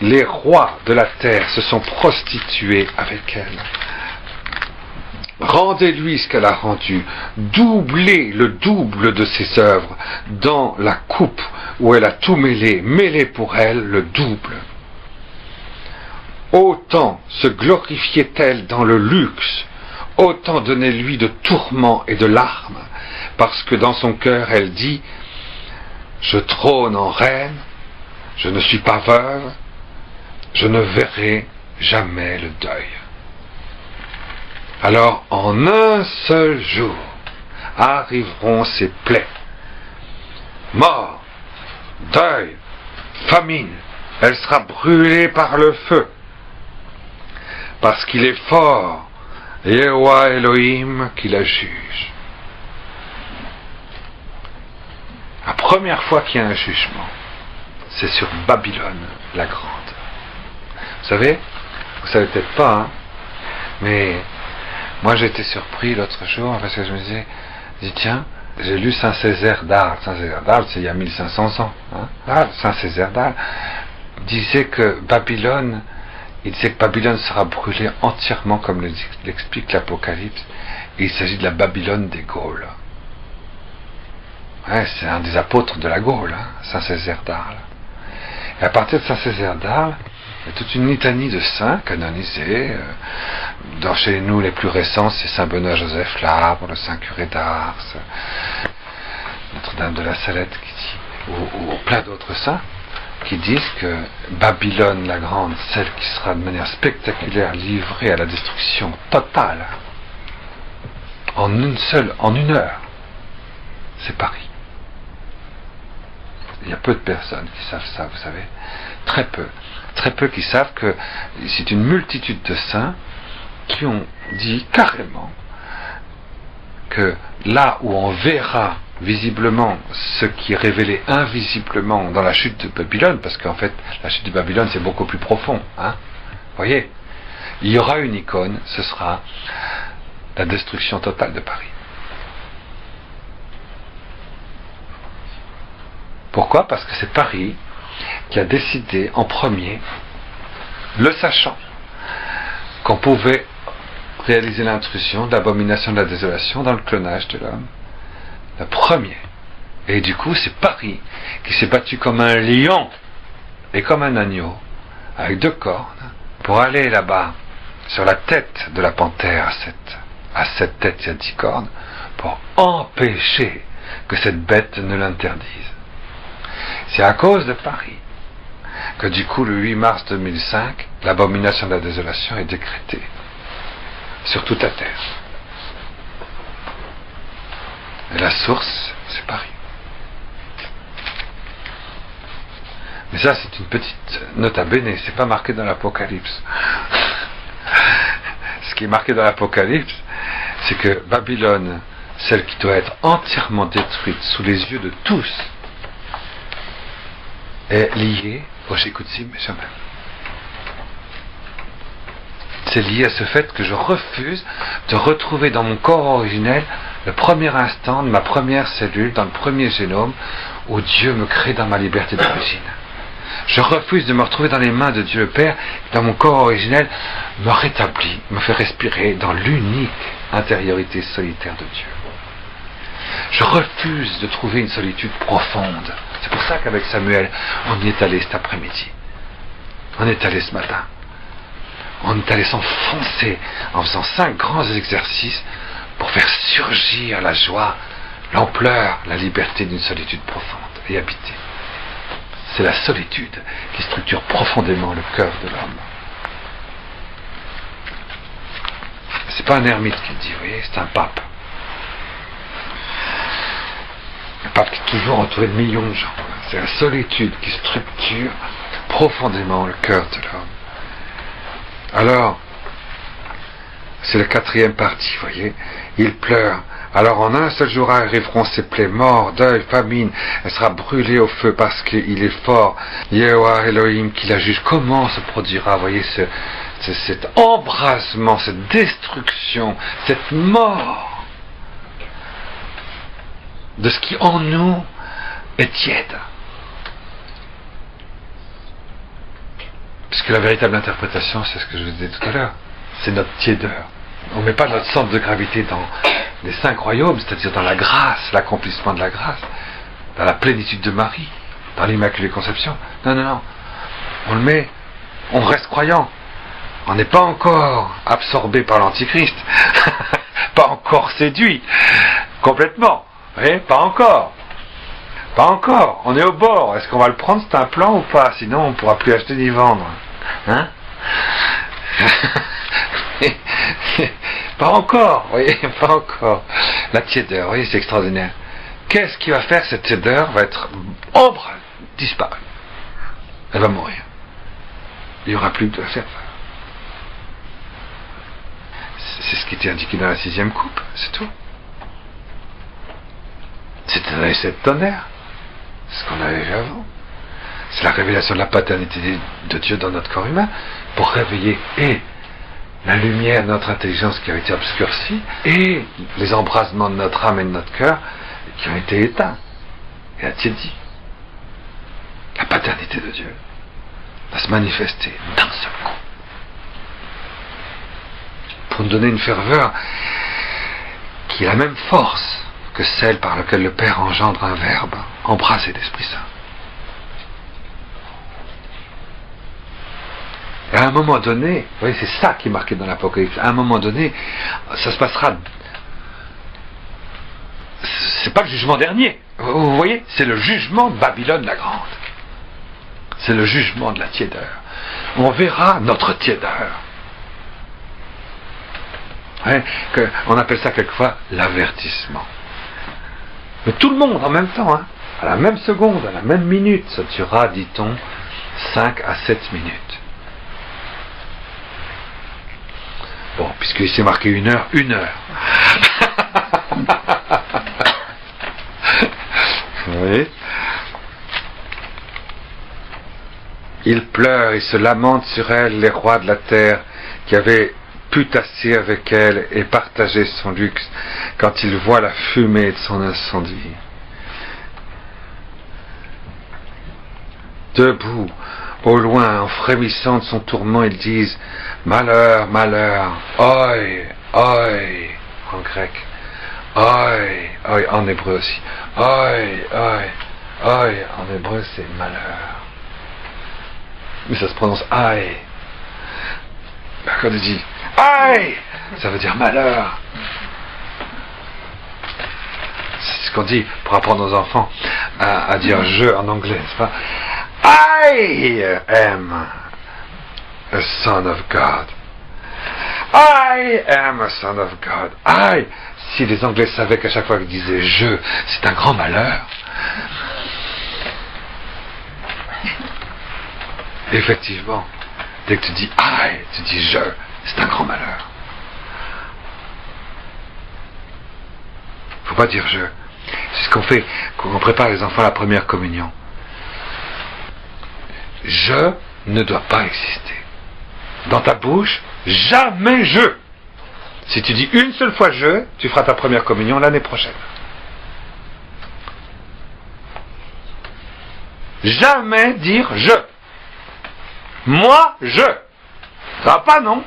Les rois de la terre se sont prostitués avec elle. Rendez-lui ce qu'elle a rendu, doublez le double de ses œuvres dans la coupe où elle a tout mêlé, mêlez pour elle le double. Autant se glorifiait-elle dans le luxe, autant donnez-lui de tourments et de larmes, parce que dans son cœur elle dit « Je trône en reine, je ne suis pas veuve, je ne verrai jamais le deuil. » Alors en un seul jour arriveront ses plaies. Mort, deuil, famine, elle sera brûlée par le feu. Parce qu'il est fort, Yehovah Elohim qui la juge. La première fois qu'il y a un jugement, c'est sur Babylone la grande. Vous savez peut-être pas, hein, mais moi j'ai été surpris l'autre jour parce que je me disais, tiens, j'ai lu Saint-Césaire d'Arles. Saint-Césaire d'Arles, c'est il y a 1500 ans. Hein. Saint-Césaire d'Arles disait que Babylone sera brûlée entièrement comme l'explique l'Apocalypse. Et il s'agit de la Babylone des Gaules. Ouais, c'est un des apôtres de la Gaule, hein, Saint-Césaire d'Arles. Et à partir de Saint-Césaire d'Arles, il y a toute une litanie de saints canonisés. Dans chez nous, les plus récents, c'est Saint Benoît-Joseph Labre, le Saint Curé d'Ars, Notre-Dame de la Salette, qui dit, ou plein d'autres saints, qui disent que Babylone la Grande, celle qui sera de manière spectaculaire livrée à la destruction totale, en une heure, c'est Paris. Il y a peu de personnes qui savent ça, vous savez, très peu qui savent que c'est une multitude de saints qui ont dit carrément que là où on verra visiblement ce qui est révélé invisiblement dans la chute de Babylone, parce qu'en fait la chute de Babylone c'est beaucoup plus profond, hein, voyez, il y aura une icône, ce sera la destruction totale de Paris. Pourquoi ? Parce que c'est Paris qui a décidé en premier, le sachant, qu'on pouvait réaliser l'intrusion de l'abomination de la désolation dans le clonage de l'homme. Le premier. Et du coup, c'est Paris qui s'est battu comme un lion et comme un agneau, avec 2 cornes, pour aller là-bas, sur la tête de la panthère à 7 têtes, il y a 10 cornes, pour empêcher que cette bête ne l'interdise. C'est à cause de Paris que du coup, le 8 mars 2005, l'abomination de la désolation est décrétée sur toute la terre. Et la source, c'est Paris. Mais ça, c'est une petite nota bene, c'est pas marqué dans l'Apocalypse. Ce qui est marqué dans l'Apocalypse, c'est que Babylone, celle qui doit être entièrement détruite sous les yeux de tous, est liée au Shikutsim Shamaim. C'est lié à ce fait que je refuse de retrouver dans mon corps originel le premier instant de ma première cellule, dans le premier génome, où Dieu me crée dans ma liberté d'origine. Je refuse de me retrouver dans les mains de Dieu le Père, qui dans mon corps originel me rétablit, me fait respirer dans l'unique intériorité solitaire de Dieu. Je refuse de trouver une solitude profonde. C'est pour ça qu'avec Samuel, on y est allé cet après-midi. On est allé ce matin. On est allé s'enfoncer en faisant 5 grands exercices pour faire surgir la joie, l'ampleur, la liberté d'une solitude profonde et habitée. C'est la solitude qui structure profondément le cœur de l'homme. C'est pas un ermite qui le dit, vous voyez, c'est un pape. Un pape qui est toujours entouré de millions de gens. C'est la solitude qui structure profondément le cœur de l'homme. Alors, c'est la 4e partie, vous voyez, il pleure. Alors en un seul jour arriveront ses plaies, mort, deuil, famine, elle sera brûlée au feu parce qu'il est fort. Yehovah Elohim qui la juge. Comment se produira, vous voyez, cet embrasement, cette destruction, cette mort de ce qui en nous est tiède. Puisque la véritable interprétation, c'est ce que je vous disais tout à l'heure, c'est notre tiédeur. On ne met pas notre centre de gravité dans les 5 royaumes, c'est-à-dire dans la grâce, l'accomplissement de la grâce, dans la plénitude de Marie, dans l'Immaculée Conception. Non, non, non. On le met, on reste croyant. On n'est pas encore absorbé par l'Antichrist, pas encore séduit, complètement. Vous voyez, pas encore. Pas encore. On est au bord. Est-ce qu'on va le prendre, c'est un plan ou pas? Sinon, on ne pourra plus acheter ni vendre. Hein? Pas encore, vous voyez, pas encore. La tiédeur, vous voyez, c'est extraordinaire. Qu'est-ce qui va faire? Cette tiédeur va être ombre, disparue. Elle va mourir. Il n'y aura plus de ferveur. C'est ce qui était indiqué dans la 6e coupe, c'est tout. C'est un essai de tonnerre. C'est ce qu'on avait vu avant. C'est la révélation de la paternité de Dieu dans notre corps humain pour réveiller et la lumière de notre intelligence qui a été obscurcie et les embrasements de notre âme et de notre cœur qui ont été éteints et attiédis. La paternité de Dieu va se manifester d'un seul coup pour nous donner une ferveur qui a la même force que celle par laquelle le Père engendre un verbe embrasé d'Esprit Saint. Et à un moment donné, vous voyez, c'est ça qui est marqué dans l'Apocalypse, à un moment donné, ça se passera, c'est pas le jugement dernier, vous voyez, c'est le jugement de Babylone la Grande. C'est le jugement de la tiédeur. On verra notre tiédeur. Ouais, on appelle ça quelquefois l'avertissement. Mais tout le monde en même temps, hein, à la même seconde, à la même minute, ça durera, dit-on, 5 à 7 minutes. Bon, puisqu'il s'est marqué 1 heure, 1 heure. Vous voyez? Il pleure et se lamente sur elle, les rois de la terre, qui avaient pu tasser avec elle et partager son luxe, quand ils voient la fumée de son incendie. Debout, au loin, en frémissant de son tourment, ils disent « Malheur, malheur, oi, oi » en grec, « oi, oi » en hébreu aussi, « oi, oi, oi » en hébreu c'est « malheur ». Mais ça se prononce « aïe ». Quand il dit « aïe », ça veut dire « malheur ». C'est ce qu'on dit pour apprendre aux enfants à dire « je » en anglais, n'est-ce pas? I am a son of God. I am a son of God. I. Si les Anglais savaient qu'à chaque fois qu'ils disaient je, c'est un grand malheur. Effectivement, dès que tu dis I, tu dis je, c'est un grand malheur. Faut pas dire je. C'est ce qu'on fait quand on prépare les enfants à la première communion. Je ne dois pas exister. Dans ta bouche, jamais je. Si tu dis une seule fois je, tu feras ta première communion l'année prochaine. Jamais dire je. Moi, je. Ça va pas, non?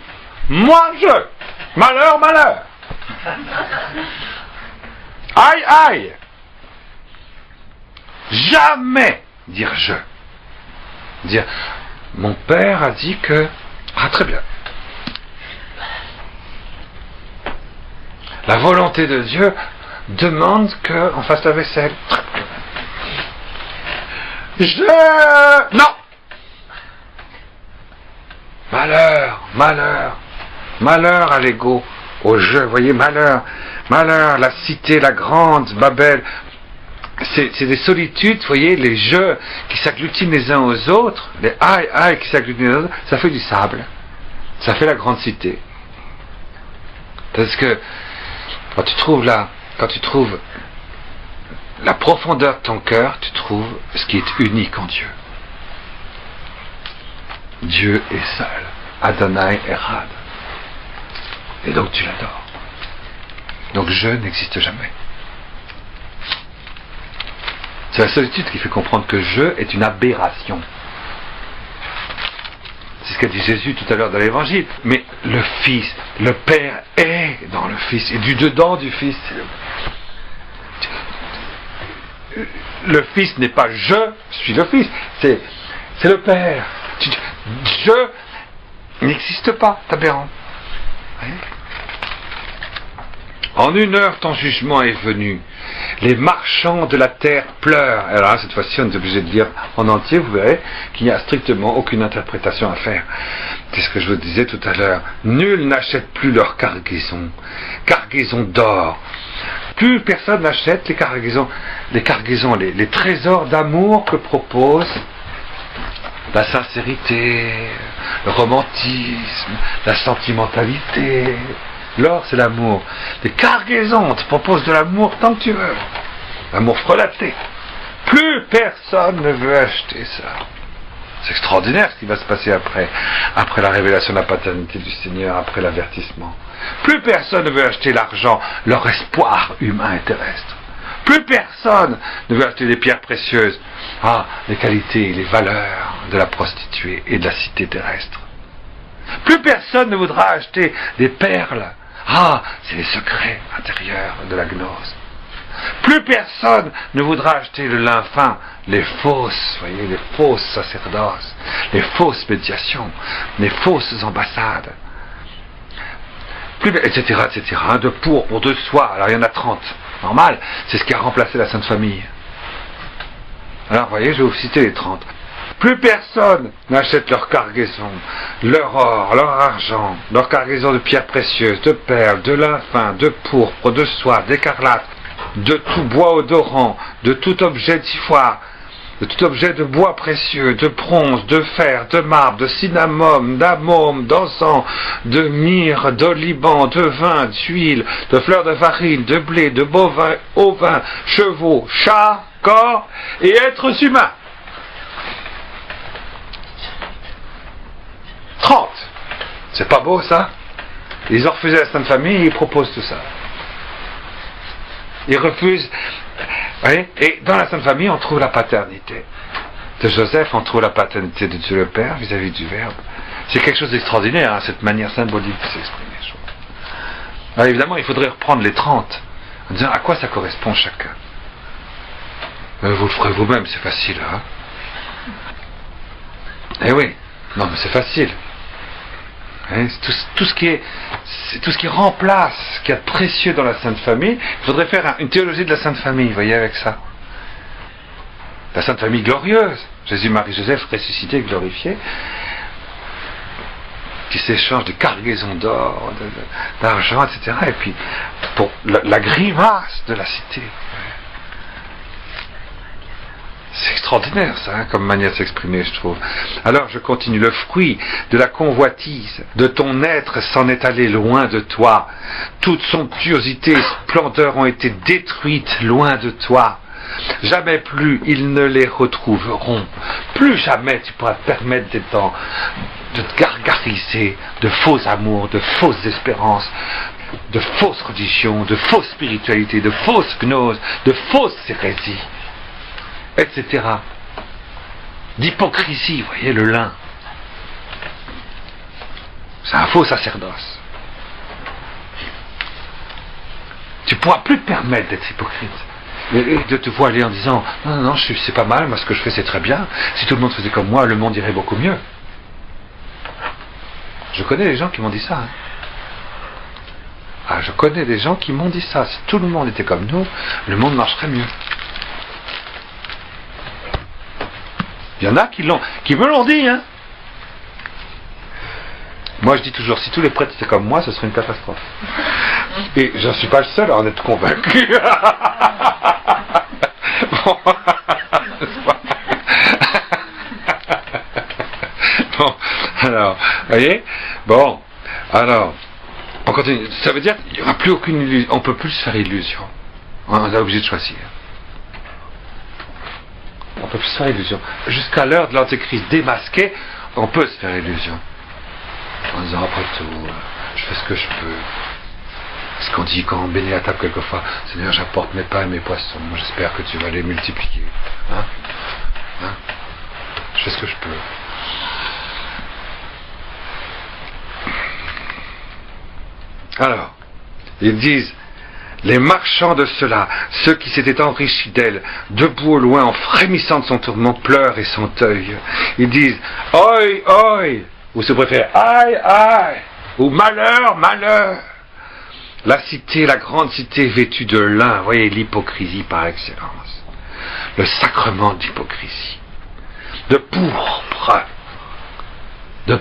Moi, je. Malheur, malheur. Aïe, aïe. Jamais dire je. Dire, mon père a dit que... Ah, très bien. La volonté de Dieu demande qu'on fasse la vaisselle. Je... Non. Malheur, malheur, malheur à l'ego, au je, vous voyez, malheur, malheur, la cité, la grande, Babel. C'est des solitudes, vous voyez, les jeux qui s'agglutinent les uns aux autres, les aïe qui s'agglutinent les uns aux autres, ça fait du sable. Ça fait la grande cité. Parce que quand tu trouves la profondeur de ton cœur, tu trouves ce qui est unique en Dieu. Dieu est seul. Adonai Erad. Et donc tu l'adores. Donc je n'existe jamais. C'est la solitude qui fait comprendre que je est une aberration. C'est ce qu'a dit Jésus tout à l'heure dans l'Évangile. Mais le Fils, le Père est dans le Fils. Et du dedans du Fils, le Fils n'est pas je suis le Fils. C'est le Père. Je n'existe pas, c'est aberrant. En 1 heure, ton jugement est venu. Les marchands de la terre pleurent. Alors là, cette fois-ci, on est obligé de lire en entier. Vous verrez qu'il n'y a strictement aucune interprétation à faire. C'est ce que je vous disais tout à l'heure. Nul n'achète plus leur cargaison d'or. Plus personne n'achète les cargaisons, les trésors d'amour que propose la sincérité, le romantisme, la sentimentalité. L'or, c'est l'amour. Les cargaisons, on te propose de l'amour tant que tu veux. L'amour frelaté. Plus personne ne veut acheter ça. C'est extraordinaire ce qui va se passer après la révélation de la paternité du Seigneur, après l'avertissement. Plus personne ne veut acheter l'argent, leur espoir humain et terrestre. Plus personne ne veut acheter les pierres précieuses, les qualités, les valeurs de la prostituée et de la cité terrestre. Plus personne ne voudra acheter des perles. C'est les secrets intérieurs de la gnose. Plus personne ne voudra acheter le lin fin, les fausses sacerdoces, les fausses médiations, les fausses ambassades, etc., de pourpre, de soie. Alors il y en a 30. Normal, c'est ce qui a remplacé la Sainte Famille. Alors vous voyez, je vais vous citer les 30. Plus personne n'achète leur cargaison, leur or, leur argent, leur cargaison de pierres précieuses, de perles, de lin fin, de pourpre, de soie, d'écarlate, de tout bois odorant, de tout objet d'ivoire, de tout objet de bois précieux, de bronze, de fer, de marbre, de cinnamome, d'amôme, d'encens, de myrrhe, d'oliban, de vin, d'huile, de fleurs de farine, de blé, de bovins, ovins, chevaux, chats, corps et êtres humains. 30. C'est pas beau ça? Ils ont refusé la Sainte Famille et ils proposent tout ça. Ils refusent. Voyez, et dans la Sainte Famille, on trouve la paternité de Joseph, on trouve la paternité de Dieu le Père vis-à-vis du Verbe. C'est quelque chose d'extraordinaire, cette manière symbolique de s'exprimer. Alors évidemment, il faudrait reprendre les 30 en disant à quoi ça correspond chacun. Vous le ferez vous-même, c'est facile. Eh oui, non mais c'est facile. Tout ce qui remplace ce qu'il y a de précieux dans la Sainte Famille. Il faudrait faire une théologie de la Sainte Famille, vous voyez, avec ça. La Sainte Famille glorieuse, Jésus, Marie, Joseph ressuscités et glorifiés, qui s'échangent des cargaisons d'or, d'argent, etc. Et puis, pour la grimace de la cité. C'est extraordinaire ça, comme manière de s'exprimer, je trouve. Alors je continue. Le fruit de la convoitise de ton être s'en est allé loin de toi. Toute somptuosité et splendeur ont été détruites loin de toi. Jamais plus ils ne les retrouveront. Plus jamais tu pourras te permettre de te gargariser de faux amours, de fausses espérances, de fausses religions, de fausses spiritualités, de fausses gnoses, de fausses hérésies, etc. D'hypocrisie, vous voyez, le lin. C'est un faux sacerdoce. Tu ne pourras plus te permettre d'être hypocrite. Et de te voiler en disant non, c'est pas mal, moi ce que je fais c'est très bien. Si tout le monde faisait comme moi, le monde irait beaucoup mieux. Je connais des gens qui m'ont dit ça. Je connais des gens qui m'ont dit ça. Si tout le monde était comme nous, le monde marcherait mieux. Il y en a qui me l'ont dit, Moi je dis toujours, si tous les prêtres étaient comme moi, ce serait une catastrophe. Et je ne suis pas le seul à en être convaincu. Bon, alors, vous voyez? Bon, alors, on continue. Ça veut dire qu'il n'y aura plus aucune illusion, on ne peut plus se faire illusion. On est obligé de choisir. On peut plus se faire illusion. Jusqu'à l'heure de l'antéchrist démasqué, on peut se faire illusion. En disant après tout, je fais ce que je peux. Ce qu'on dit quand on bénit la table quelquefois, Seigneur, j'apporte mes pains et mes poissons, j'espère que tu vas les multiplier. Hein? Je fais ce que je peux. Alors, ils disent, les marchands de cela, ceux qui s'étaient enrichis d'elle, debout au loin, en frémissant de son tourment, pleurent et sont œil. Ils disent, oi, oi, ou se préfèrent, aïe, aïe, ou malheur, malheur. La cité, la grande cité vêtue de lin, vous voyez, l'hypocrisie par excellence. Le sacrement d'hypocrisie. De pourpre, vous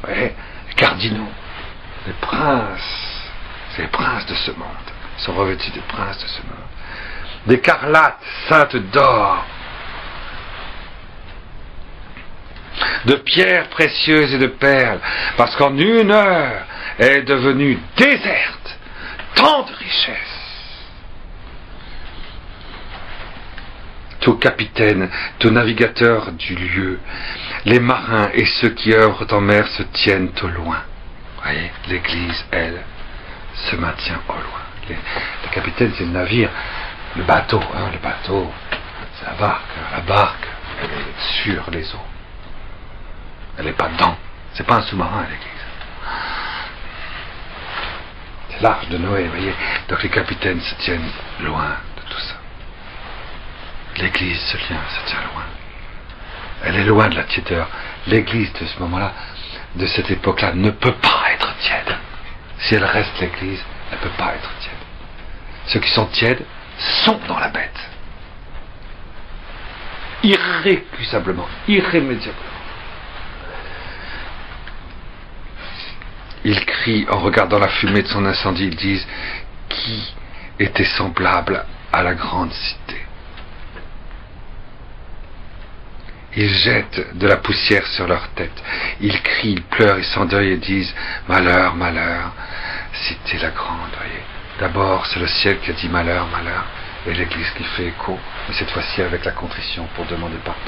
voyez, les cardinaux, les princes, c'est les princes de ce monde. Ils sont revêtus des princes de ce monde. D'écarlate, sainte d'or, de pierres précieuses et de perles, parce qu'en une heure, elle est devenue déserte, tant de richesses. Tout capitaine, tout navigateur du lieu, les marins et ceux qui œuvrent en mer se tiennent au loin. Voyez, l'Église, elle, se maintient au loin. Le capitaine, c'est le navire, le bateau, c'est la barque, elle est sur les eaux. Elle n'est pas dedans, c'est pas un sous-marin, l'Église. C'est l'arche de Noé, vous voyez. Donc les capitaines se tiennent loin de tout ça. L'Église se tient loin. Elle est loin de la tiédeur. L'Église de ce moment-là, de cette époque-là, ne peut pas être tiède. Si elle reste l'Église, elle ne peut pas être tiède. Ceux qui sont tièdes sont dans la bête. Irrécusablement, irrémédiablement. Ils crient en regardant la fumée de son incendie, ils disent « Qui était semblable à la grande cité ?» Ils jettent de la poussière sur leur tête. Ils crient, ils pleurent, ils s'endeuillent et disent « Malheur, malheur, cité la grande. » Voyez. D'abord, c'est le ciel qui a dit « Malheur, malheur », et l'Église qui fait écho, mais cette fois-ci avec la contrition pour demander pardon.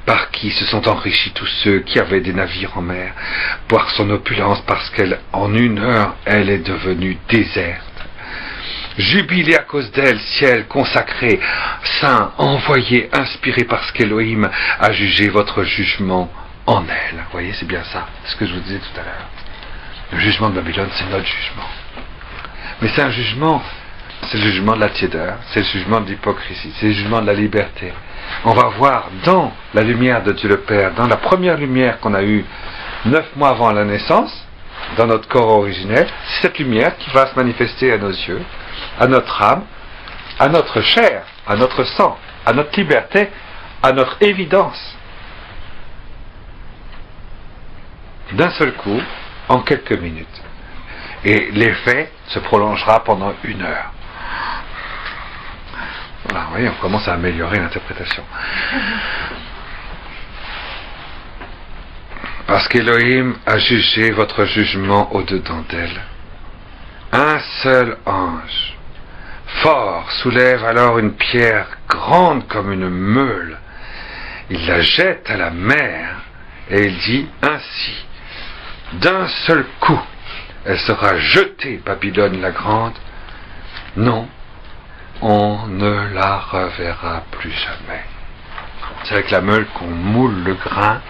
Par qui se sont enrichis tous ceux qui avaient des navires en mer, par son opulence, parce qu'elle, en une heure, elle est devenue déserte. Jubilez à cause d'elle, ciel consacré, saint, envoyé, inspiré parce qu'Élohim a jugé votre jugement en elle. Vous voyez, c'est bien ça, ce que je vous disais tout à l'heure. Le jugement de Babylone, c'est notre jugement. Mais c'est un jugement, c'est le jugement de la tiédeur, c'est le jugement de l'hypocrisie, c'est le jugement de la liberté. On va voir dans la lumière de Dieu le Père, dans la première lumière qu'on a eue 9 mois avant la naissance, dans notre corps originel, c'est cette lumière qui va se manifester à nos yeux, à notre âme, à notre chair, à notre sang, à notre liberté, à notre évidence. D'un seul coup, en quelques minutes. Et l'effet se prolongera pendant 1 heure. Voilà, vous voyez, on commence à améliorer l'interprétation. Parce qu'Élohim a jugé votre jugement au-dedans d'elle. Un seul ange, fort, soulève alors une pierre grande comme une meule. Il la jette à la mer, et il dit ainsi, d'un seul coup, elle sera jetée, Babylone la grande. Non, on ne la reverra plus jamais. C'est avec la meule qu'on moule le grain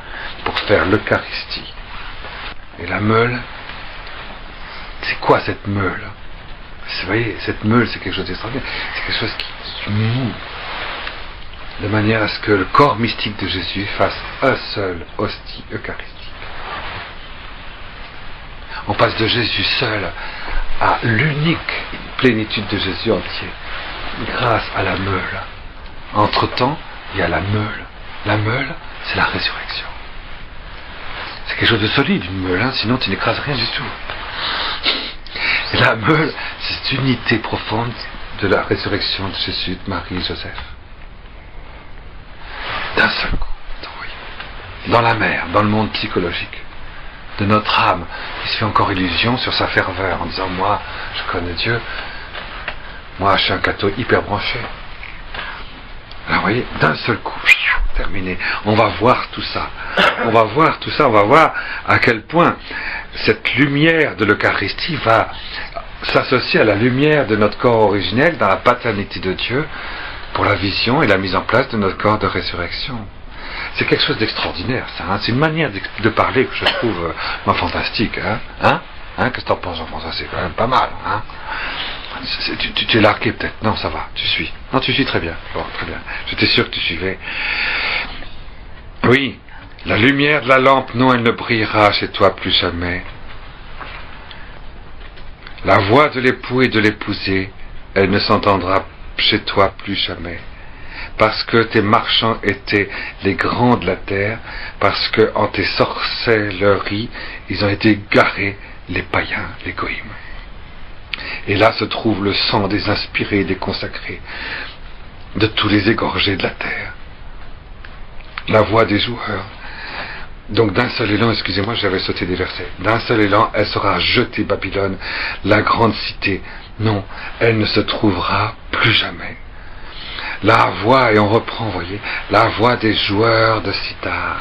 pour faire l'Eucharistie. Et la meule, c'est quoi cette meule? Vous voyez, cette meule, c'est quelque chose d'extraordinaire. C'est quelque chose qui moule, de manière à ce que le corps mystique de Jésus fasse un seul hostie eucharistique. On passe de Jésus seul à l'unique plénitude de Jésus entier, grâce à la meule. Entre-temps, il y a la meule. La meule, c'est la résurrection. C'est quelque chose de solide, une meule, hein, sinon tu n'écrases rien du tout. Et la meule, c'est cette unité profonde de la résurrection de Jésus, de Marie et Joseph. D'un seul coup, dans la mer, dans le monde psychologique, de notre âme, qui se fait encore illusion sur sa ferveur, en disant, moi, je connais Dieu, moi, je suis un catho hyper branché. Alors voyez, d'un seul coup, terminé. On va voir tout ça. On va voir tout ça, on va voir à quel point cette lumière de l'Eucharistie va s'associer à la lumière de notre corps originel dans la paternité de Dieu pour la vision et la mise en place de notre corps de résurrection. C'est quelque chose d'extraordinaire, ça. Hein. C'est une manière de parler que je trouve fantastique. Qu'est-ce que t'en penses, Jean-François? C'est quand même pas mal. Hein. Tu es largué peut-être. Non, ça va, tu suis. Non, tu suis très bien. Bon, très bien. J'étais sûr que tu suivais. Oui, la lumière de la lampe, non, elle ne brillera chez toi plus jamais. La voix de l'époux et de l'épousée, elle ne s'entendra chez toi plus jamais. Parce que tes marchands étaient les grands de la terre, parce que en tes sorcelleries, ils ont été garés, les païens, les goïms. Et là se trouve le sang des inspirés et des consacrés, de tous les égorgés de la terre. La voix des joueurs. Donc d'un seul élan, excusez-moi, j'avais sauté des versets. D'un seul élan, elle sera jetée, Babylone, la grande cité. Non, elle ne se trouvera plus jamais. La voix, et on reprend, vous voyez, la voix des joueurs de sitar,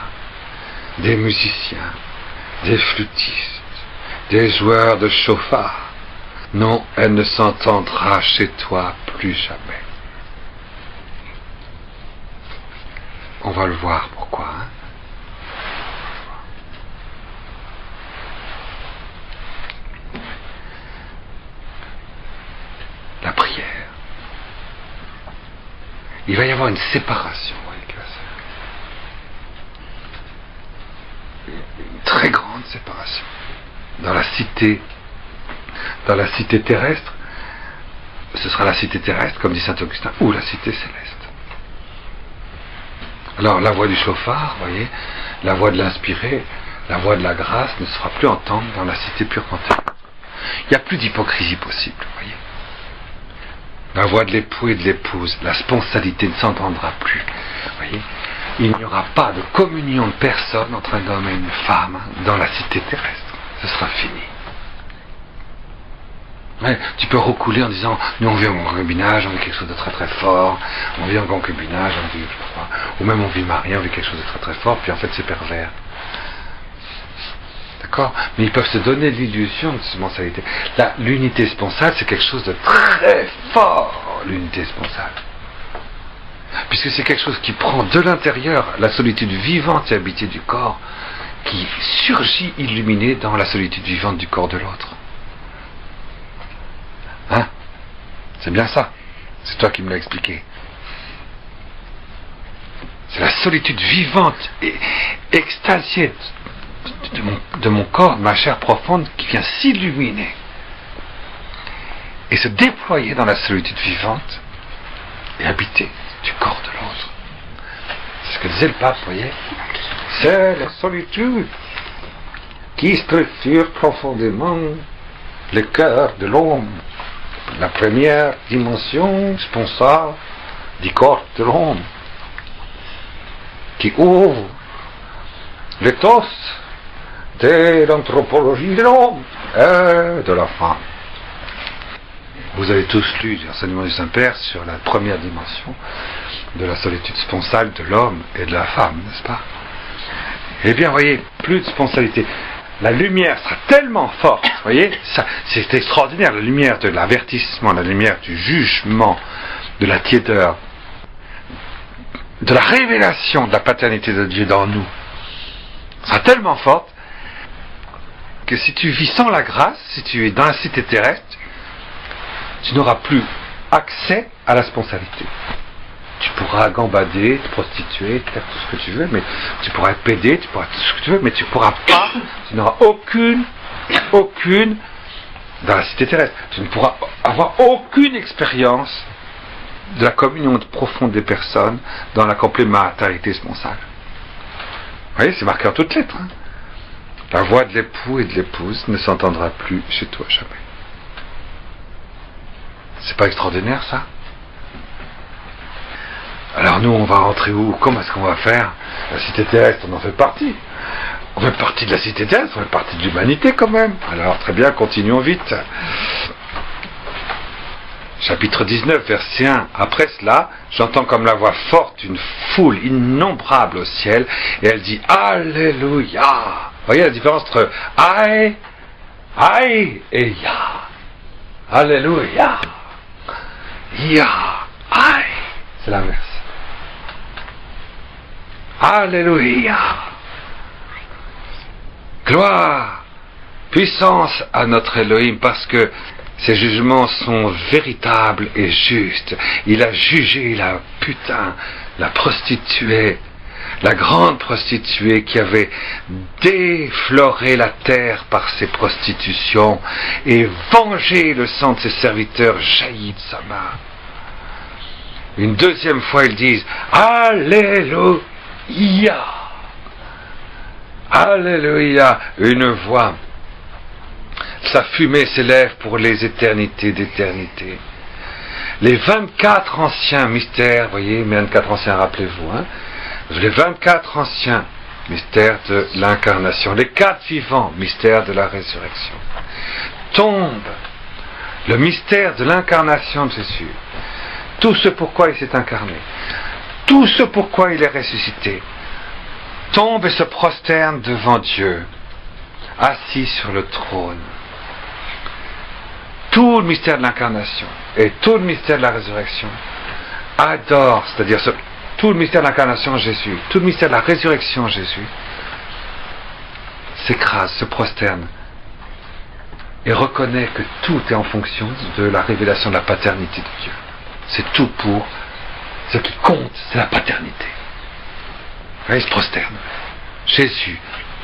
des musiciens, des flûtistes, des joueurs de chauffard. Non, elle ne s'entendra chez toi plus jamais. On va le voir pourquoi. Hein? La prière. Il va y avoir une séparation, vous voyez, qui va se faire. Une très grande séparation. Dans la cité terrestre, ce sera la cité terrestre, comme dit saint Augustin, ou la cité céleste. Alors, la voix du chauffard, vous voyez, la voix de l'inspiré, la voix de la grâce ne se fera plus entendre dans la cité purement terrestre. Il n'y a plus d'hypocrisie possible, vous voyez. La voix de l'époux et de l'épouse, la sponsalité ne s'entendra plus. Vous voyez, il n'y aura pas de communion de personne entre un homme et une femme dans la cité terrestre. Ce sera fini. Ouais, tu peux recouler en disant, nous on vit en concubinage, on vit quelque chose de très très fort, on vit en concubinage, on vit, ou même on vit marié, on vit quelque chose de très très fort, puis en fait c'est pervers. D'accord? Mais ils peuvent se donner l'illusion de sponsalité. Là, l'unité sponsale, c'est quelque chose de très fort, l'unité sponsale. Puisque c'est quelque chose qui prend de l'intérieur la solitude vivante et habitée du corps, qui surgit illuminée dans la solitude vivante du corps de l'autre. Hein? C'est bien ça. C'est toi qui me l'as expliqué. C'est la solitude vivante et extasiée de mon corps, de ma chair profonde, qui vient s'illuminer et se déployer dans la solitude vivante et habiter du corps de l'autre. C'est ce que disait le pape, vous voyez. C'est la solitude qui structure profondément le cœur de l'homme. La première dimension sponsale du corps de l'homme, qui ouvre l'éthos de l'anthropologie de l'homme et de la femme. Vous avez tous lu l'enseignement du Saint-Père sur la première dimension de la solitude sponsale de l'homme et de la femme, n'est-ce pas? Eh bien, voyez, plus de sponsalité. La lumière sera tellement forte, vous voyez, ça, c'est extraordinaire, la lumière de l'avertissement, la lumière du jugement, de la tiédeur, de la révélation de la paternité de Dieu dans nous, sera tellement forte que si tu vis sans la grâce, si tu es dans la cité terrestre, tu n'auras plus accès à la sponsalité. Tu pourras gambader, te prostituer, faire tout ce que tu veux, mais tu pourras être pédé, tu pourras tout ce que tu veux, mais tu pourras pas, tu n'auras aucune, dans la cité terrestre, tu ne pourras avoir aucune expérience de la communion profonde des personnes dans la complémentarité sponsale. Vous voyez, c'est marqué en toutes lettres. Hein. La voix de l'époux et de l'épouse ne s'entendra plus chez toi jamais. C'est pas extraordinaire, ça? Alors nous, on va rentrer où? Comment est-ce qu'on va faire? La cité terrestre, on en fait partie. On fait partie de la cité terrestre, on fait partie de l'humanité quand même. Alors très bien, continuons vite. Chapitre 19, verset 1. Après cela, j'entends comme la voix forte une foule innombrable au ciel, et elle dit Alléluia. Vous voyez la différence entre Aïe et Ya. Alléluia. Ya. Aïe. C'est l'inverse. Alléluia. Gloire, puissance à notre Elohim, parce que ses jugements sont véritables et justes. Il a jugé la prostituée, la grande prostituée qui avait défloré la terre par ses prostitutions et vengé le sang de ses serviteurs jaillit de sa main. Une deuxième fois, ils disent Alléluia. Alléluia, une voix. Sa fumée s'élève pour les éternités d'éternité. Les 24 anciens mystères, voyez, 24 anciens, rappelez-vous, les 24 anciens mystères de l'incarnation, les 4 vivants mystères de la résurrection, tombent le mystère de l'incarnation de Jésus, tout ce pourquoi il s'est incarné, tout ce pourquoi il est ressuscité, tombe et se prosterne devant Dieu, assis sur le trône. Tout le mystère de l'incarnation et tout le mystère de la résurrection adore, c'est-à-dire tout le mystère de l'incarnation Jésus, tout le mystère de la résurrection Jésus, s'écrase, se prosterne et reconnaît que tout est en fonction de la révélation de la paternité de Dieu. C'est tout pour ce qui compte, c'est la paternité. Il se prosterne. Jésus,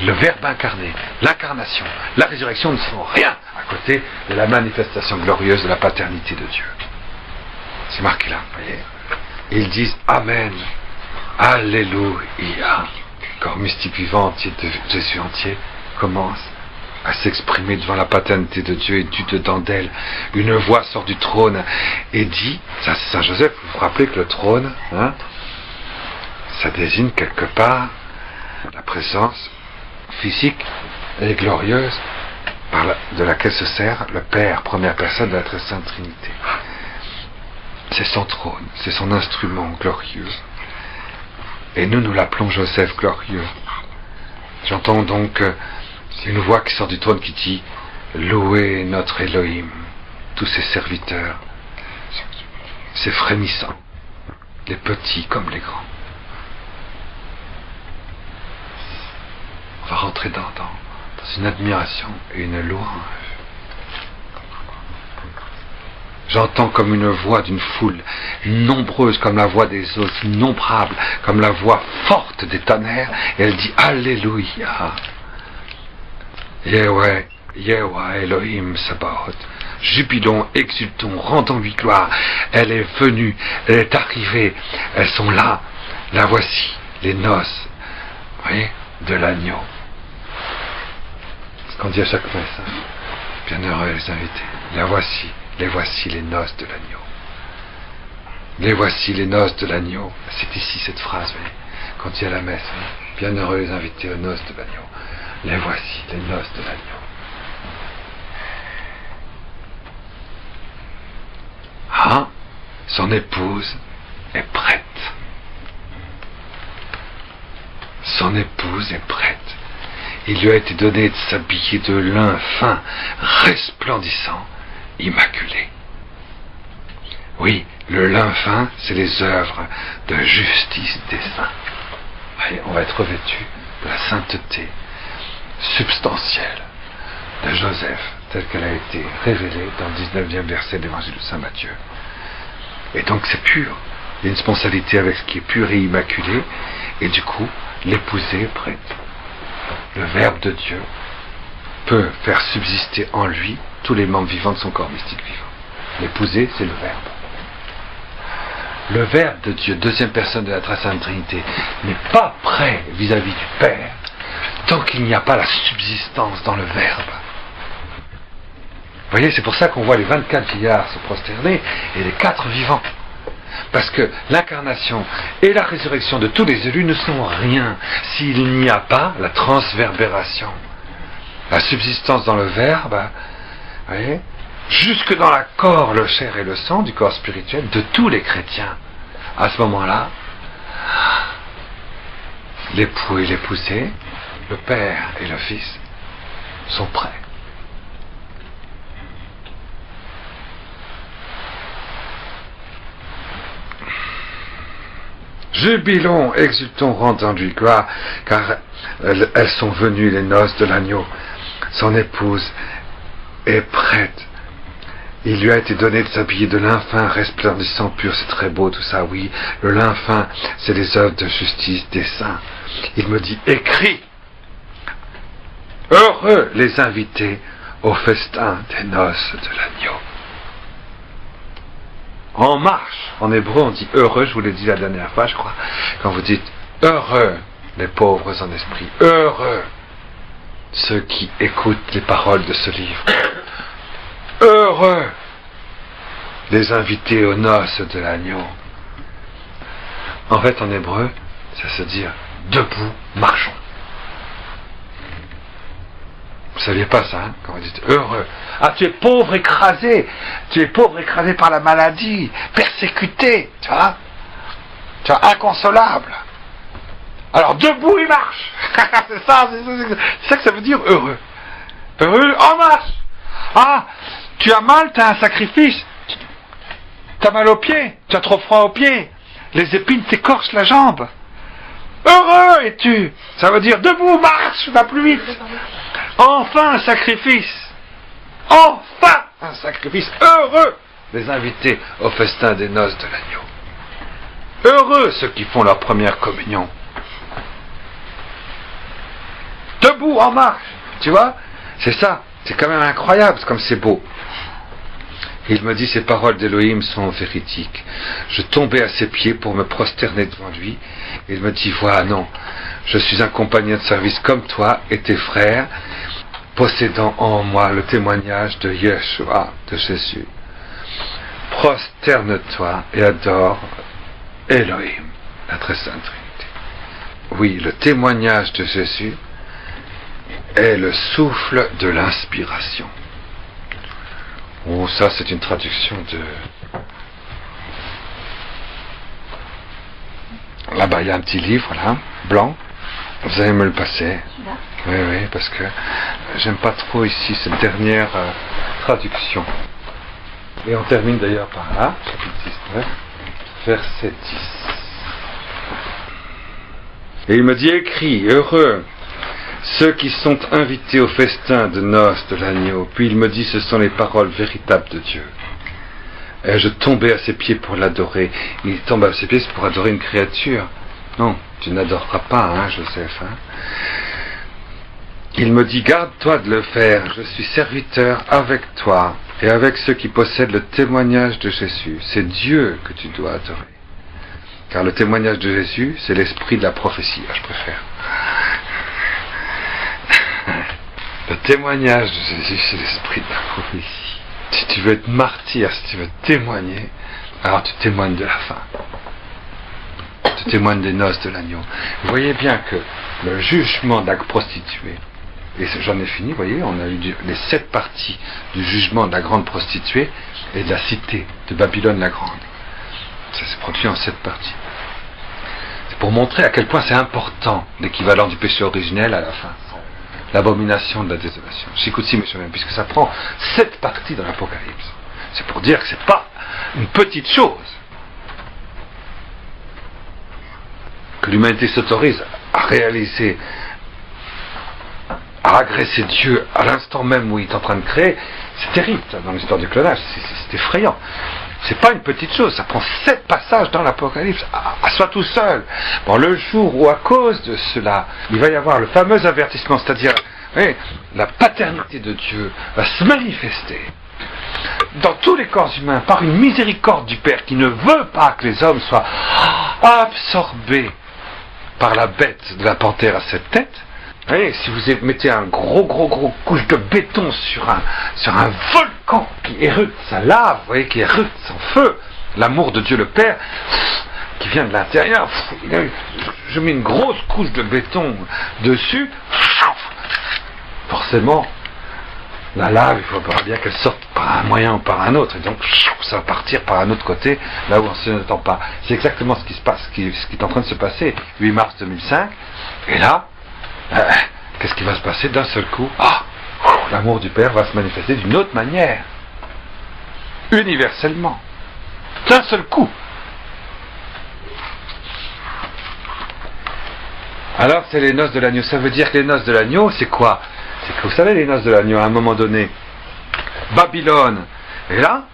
le Verbe incarné, l'incarnation, la résurrection ne sont rien à côté de la manifestation glorieuse de la paternité de Dieu. C'est marqué là, vous voyez. Et ils disent Amen, Alléluia. Le corps mystique vivant entier de Jésus entier commence à s'exprimer devant la paternité de Dieu, et du dedans d'elle, une voix sort du trône et dit, ça c'est Saint Joseph, vous vous rappelez que le trône, ça désigne quelque part la présence physique et glorieuse de laquelle se sert le Père, première personne de la très sainte Trinité. C'est son trône, c'est son instrument glorieux. Et nous l'appelons Joseph glorieux. J'entends donc une voix qui sort du trône qui dit « Louez notre Elohim, tous ses serviteurs, ses frémissants, les petits comme les grands. » On va rentrer dans une admiration et une louange. J'entends comme une voix d'une foule nombreuse, comme la voix des eaux innombrables, comme la voix forte des tonnerres, et elle dit Alléluia. Yahweh, Elohim Sabaoth. Jubilons, exultons, rendons-lui gloire. Elle est venue, elle est arrivée, elles sont là. La voici, les noces, vous voyez, de l'agneau. Ce qu'on dit à chaque messe, bienheureux les invités. Les voici les noces de l'agneau. Les voici les noces de l'agneau. C'est ici cette phrase, vous voyez, quand il y a la messe. Bienheureux les invités aux noces de l'agneau. Les voici, les noces de l'agneau. Ah, son épouse est prête. Son épouse est prête. Il lui a été donné de s'habiller de lin fin, resplendissant, immaculé. Oui, le lin fin, c'est les œuvres de justice des saints. Allez, on va être revêtu de la sainteté substantielle de Joseph, telle qu'elle a été révélée dans le 19e verset de l'évangile de Saint Matthieu. Et donc c'est pur. Il y a une sponsalité avec ce qui est pur et immaculé, et du coup, l'épousée est prête. Le Verbe de Dieu peut faire subsister en lui tous les membres vivants de son corps mystique vivant. L'épousée, c'est le Verbe. Le Verbe de Dieu, deuxième personne de la très sainte Trinité, n'est pas prêt vis-à-vis du Père tant qu'il n'y a pas la subsistance dans le Verbe. Vous voyez, c'est pour ça qu'on voit les 24 vieillards se prosterner et les 4 vivants. Parce que l'incarnation et la résurrection de tous les élus ne sont rien s'il n'y a pas la transverbération. La subsistance dans le Verbe, vous voyez, jusque dans la corps, le chair et le sang du corps spirituel de tous les chrétiens. À ce moment-là, l'époux et l'épousée, le père et le fils sont prêts. Jubilons, exultons, rendons-lui gloire, car elles sont venues les noces de l'agneau. Son épouse est prête. Il lui a été donné de s'habiller de lin fin, resplendissant, pur, c'est très beau tout ça, oui. Le lin fin, c'est les œuvres de justice des saints. Il me dit, écris. Heureux les invités au festin des noces de l'agneau. En marche. En hébreu, on dit heureux, je vous l'ai dit la dernière fois, je crois. Quand vous dites heureux les pauvres en esprit, heureux ceux qui écoutent les paroles de ce livre, heureux les invités aux noces de l'agneau. En fait, en hébreu, ça se dit debout, marchons. Vous ne saviez pas ça, hein, quand vous dites heureux. Ah, tu es pauvre écrasé par la maladie, persécuté, tu vois, inconsolable. Alors debout et marche. c'est ça que ça veut dire heureux. Heureux, en marche. Ah, tu as mal, tu as un sacrifice. Tu as mal aux pieds, tu as trop froid aux pieds. Les épines t'écorchent la jambe. Heureux es-tu. Ça veut dire debout, marche, va plus vite. Enfin un sacrifice. Enfin un sacrifice. Heureux les invités au festin des noces de l'agneau. Heureux ceux qui font leur première communion. Debout, en marche. Tu vois, c'est ça. C'est quand même incroyable comme c'est beau. Il me dit, ces paroles d'Élohim sont véridiques. Je tombais à ses pieds pour me prosterner devant lui. Il me dit, voilà, non, je suis un compagnon de service comme toi et tes frères, possédant en moi le témoignage de Yeshua, de Jésus. Prosterne-toi et adore Elohim, la très sainte Trinité. Oui, le témoignage de Jésus est le souffle de l'inspiration. Oh, ça c'est une traduction de... Là-bas, il y a un petit livre, là, blanc. Vous allez me le passer. Oui, parce que j'aime pas trop ici cette dernière traduction. Et on termine d'ailleurs par là, chapitre 19, verset 10. Et il me dit, écris, heureux ceux qui sont invités au festin de noces de l'agneau. Puis il me dit, ce sont les paroles véritables de Dieu. Et je tombais à ses pieds pour l'adorer. Il tombe à ses pieds pour adorer une créature. Non, tu n'adoreras pas, hein, Joseph. Hein. Il me dit, garde-toi de le faire. Je suis serviteur avec toi et avec ceux qui possèdent le témoignage de Jésus. C'est Dieu que tu dois adorer. Car le témoignage de Jésus, c'est l'esprit de la prophétie. Ah, je préfère. Le témoignage de Jésus, c'est l'esprit de la prophétie. Si tu veux être martyr, si tu veux témoigner, alors tu témoignes de la fin. Tu témoignes des noces de l'agneau. Vous voyez bien que le jugement de la prostituée, et j'en ai fini, vous voyez, on a eu les 7 parties du jugement de la grande prostituée et de la cité de Babylone la Grande. Ça s'est produit en 7 parties. C'est pour montrer à quel point c'est important l'équivalent du péché originel à la fin. L'abomination de la désolation. J'écoute mes chemins, puisque ça prend 7 parties dans l'Apocalypse. C'est pour dire que c'est pas une petite chose. Que l'humanité s'autorise à réaliser, à agresser Dieu à l'instant même où il est en train de créer, c'est terrible, ça, dans l'histoire du clonage, c'est effrayant. C'est pas une petite chose, ça prend 7 passages dans l'Apocalypse, à soi tout seul. Bon, le jour où, à cause de cela, il va y avoir le fameux avertissement, c'est-à-dire, oui, la paternité de Dieu va se manifester dans tous les corps humains par une miséricorde du Père qui ne veut pas que les hommes soient absorbés par la bête de la panthère à 7 têtes. Vous voyez, si vous mettez un gros couche de béton sur un volcan qui érupte sa lave, vous voyez, qui érupte son feu, l'amour de Dieu le Père, qui vient de l'intérieur, je mets une grosse couche de béton dessus, forcément, La lave, il faudra bien qu'elle sorte par un moyen ou par un autre. Et donc, ça va partir par un autre côté, là où on ne s'y attend pas. C'est exactement ce qui se passe, ce qui est en train de se passer. 8 mars 2005. Et là, qu'est-ce qui va se passer d'un seul coup? L'amour du Père va se manifester d'une autre manière. Universellement. D'un seul coup. Alors, c'est les noces de l'agneau. Ça veut dire que les noces de l'agneau, c'est quoi? C'est que vous savez, les noces de l'agneau, à un moment donné, Babylone, et là,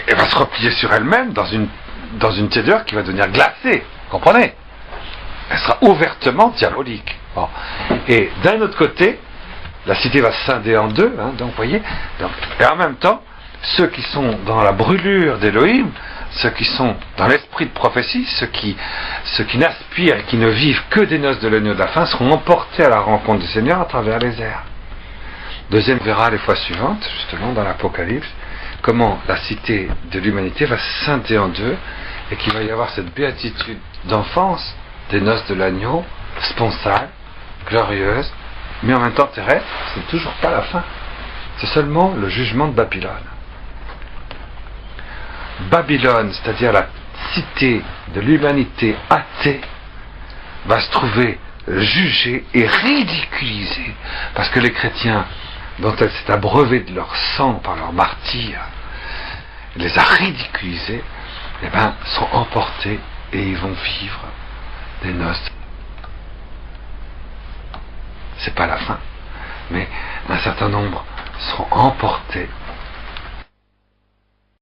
elle va se replier sur elle-même dans une tiédeur qui va devenir glacée. Vous comprenez? Elle sera ouvertement diabolique. Bon. Et d'un autre côté, la cité va se scinder en deux, donc vous voyez, et en même temps, ceux qui sont dans la brûlure d'Élohim, ceux qui sont dans l'esprit de prophétie, ceux qui n'aspirent et qui ne vivent que des noces de l'agneau de la fin, seront emportés à la rencontre du Seigneur à travers les airs. Deuxième, verra les fois suivantes, justement dans l'Apocalypse, comment la cité de l'humanité va se scinder en deux, et qu'il va y avoir cette béatitude d'enfance des noces de l'agneau, sponsale, glorieuse, mais en même temps terrestre. C'est toujours pas la fin. C'est seulement le jugement de Babylone. Babylone, c'est-à-dire la cité de l'humanité athée, va se trouver jugée et ridiculisée, parce que les chrétiens, dont elle s'est abreuvée de leur sang par leur martyrs, les a ridiculisés, sont emportés et ils vont vivre des noces. C'est pas la fin, mais un certain nombre seront emportés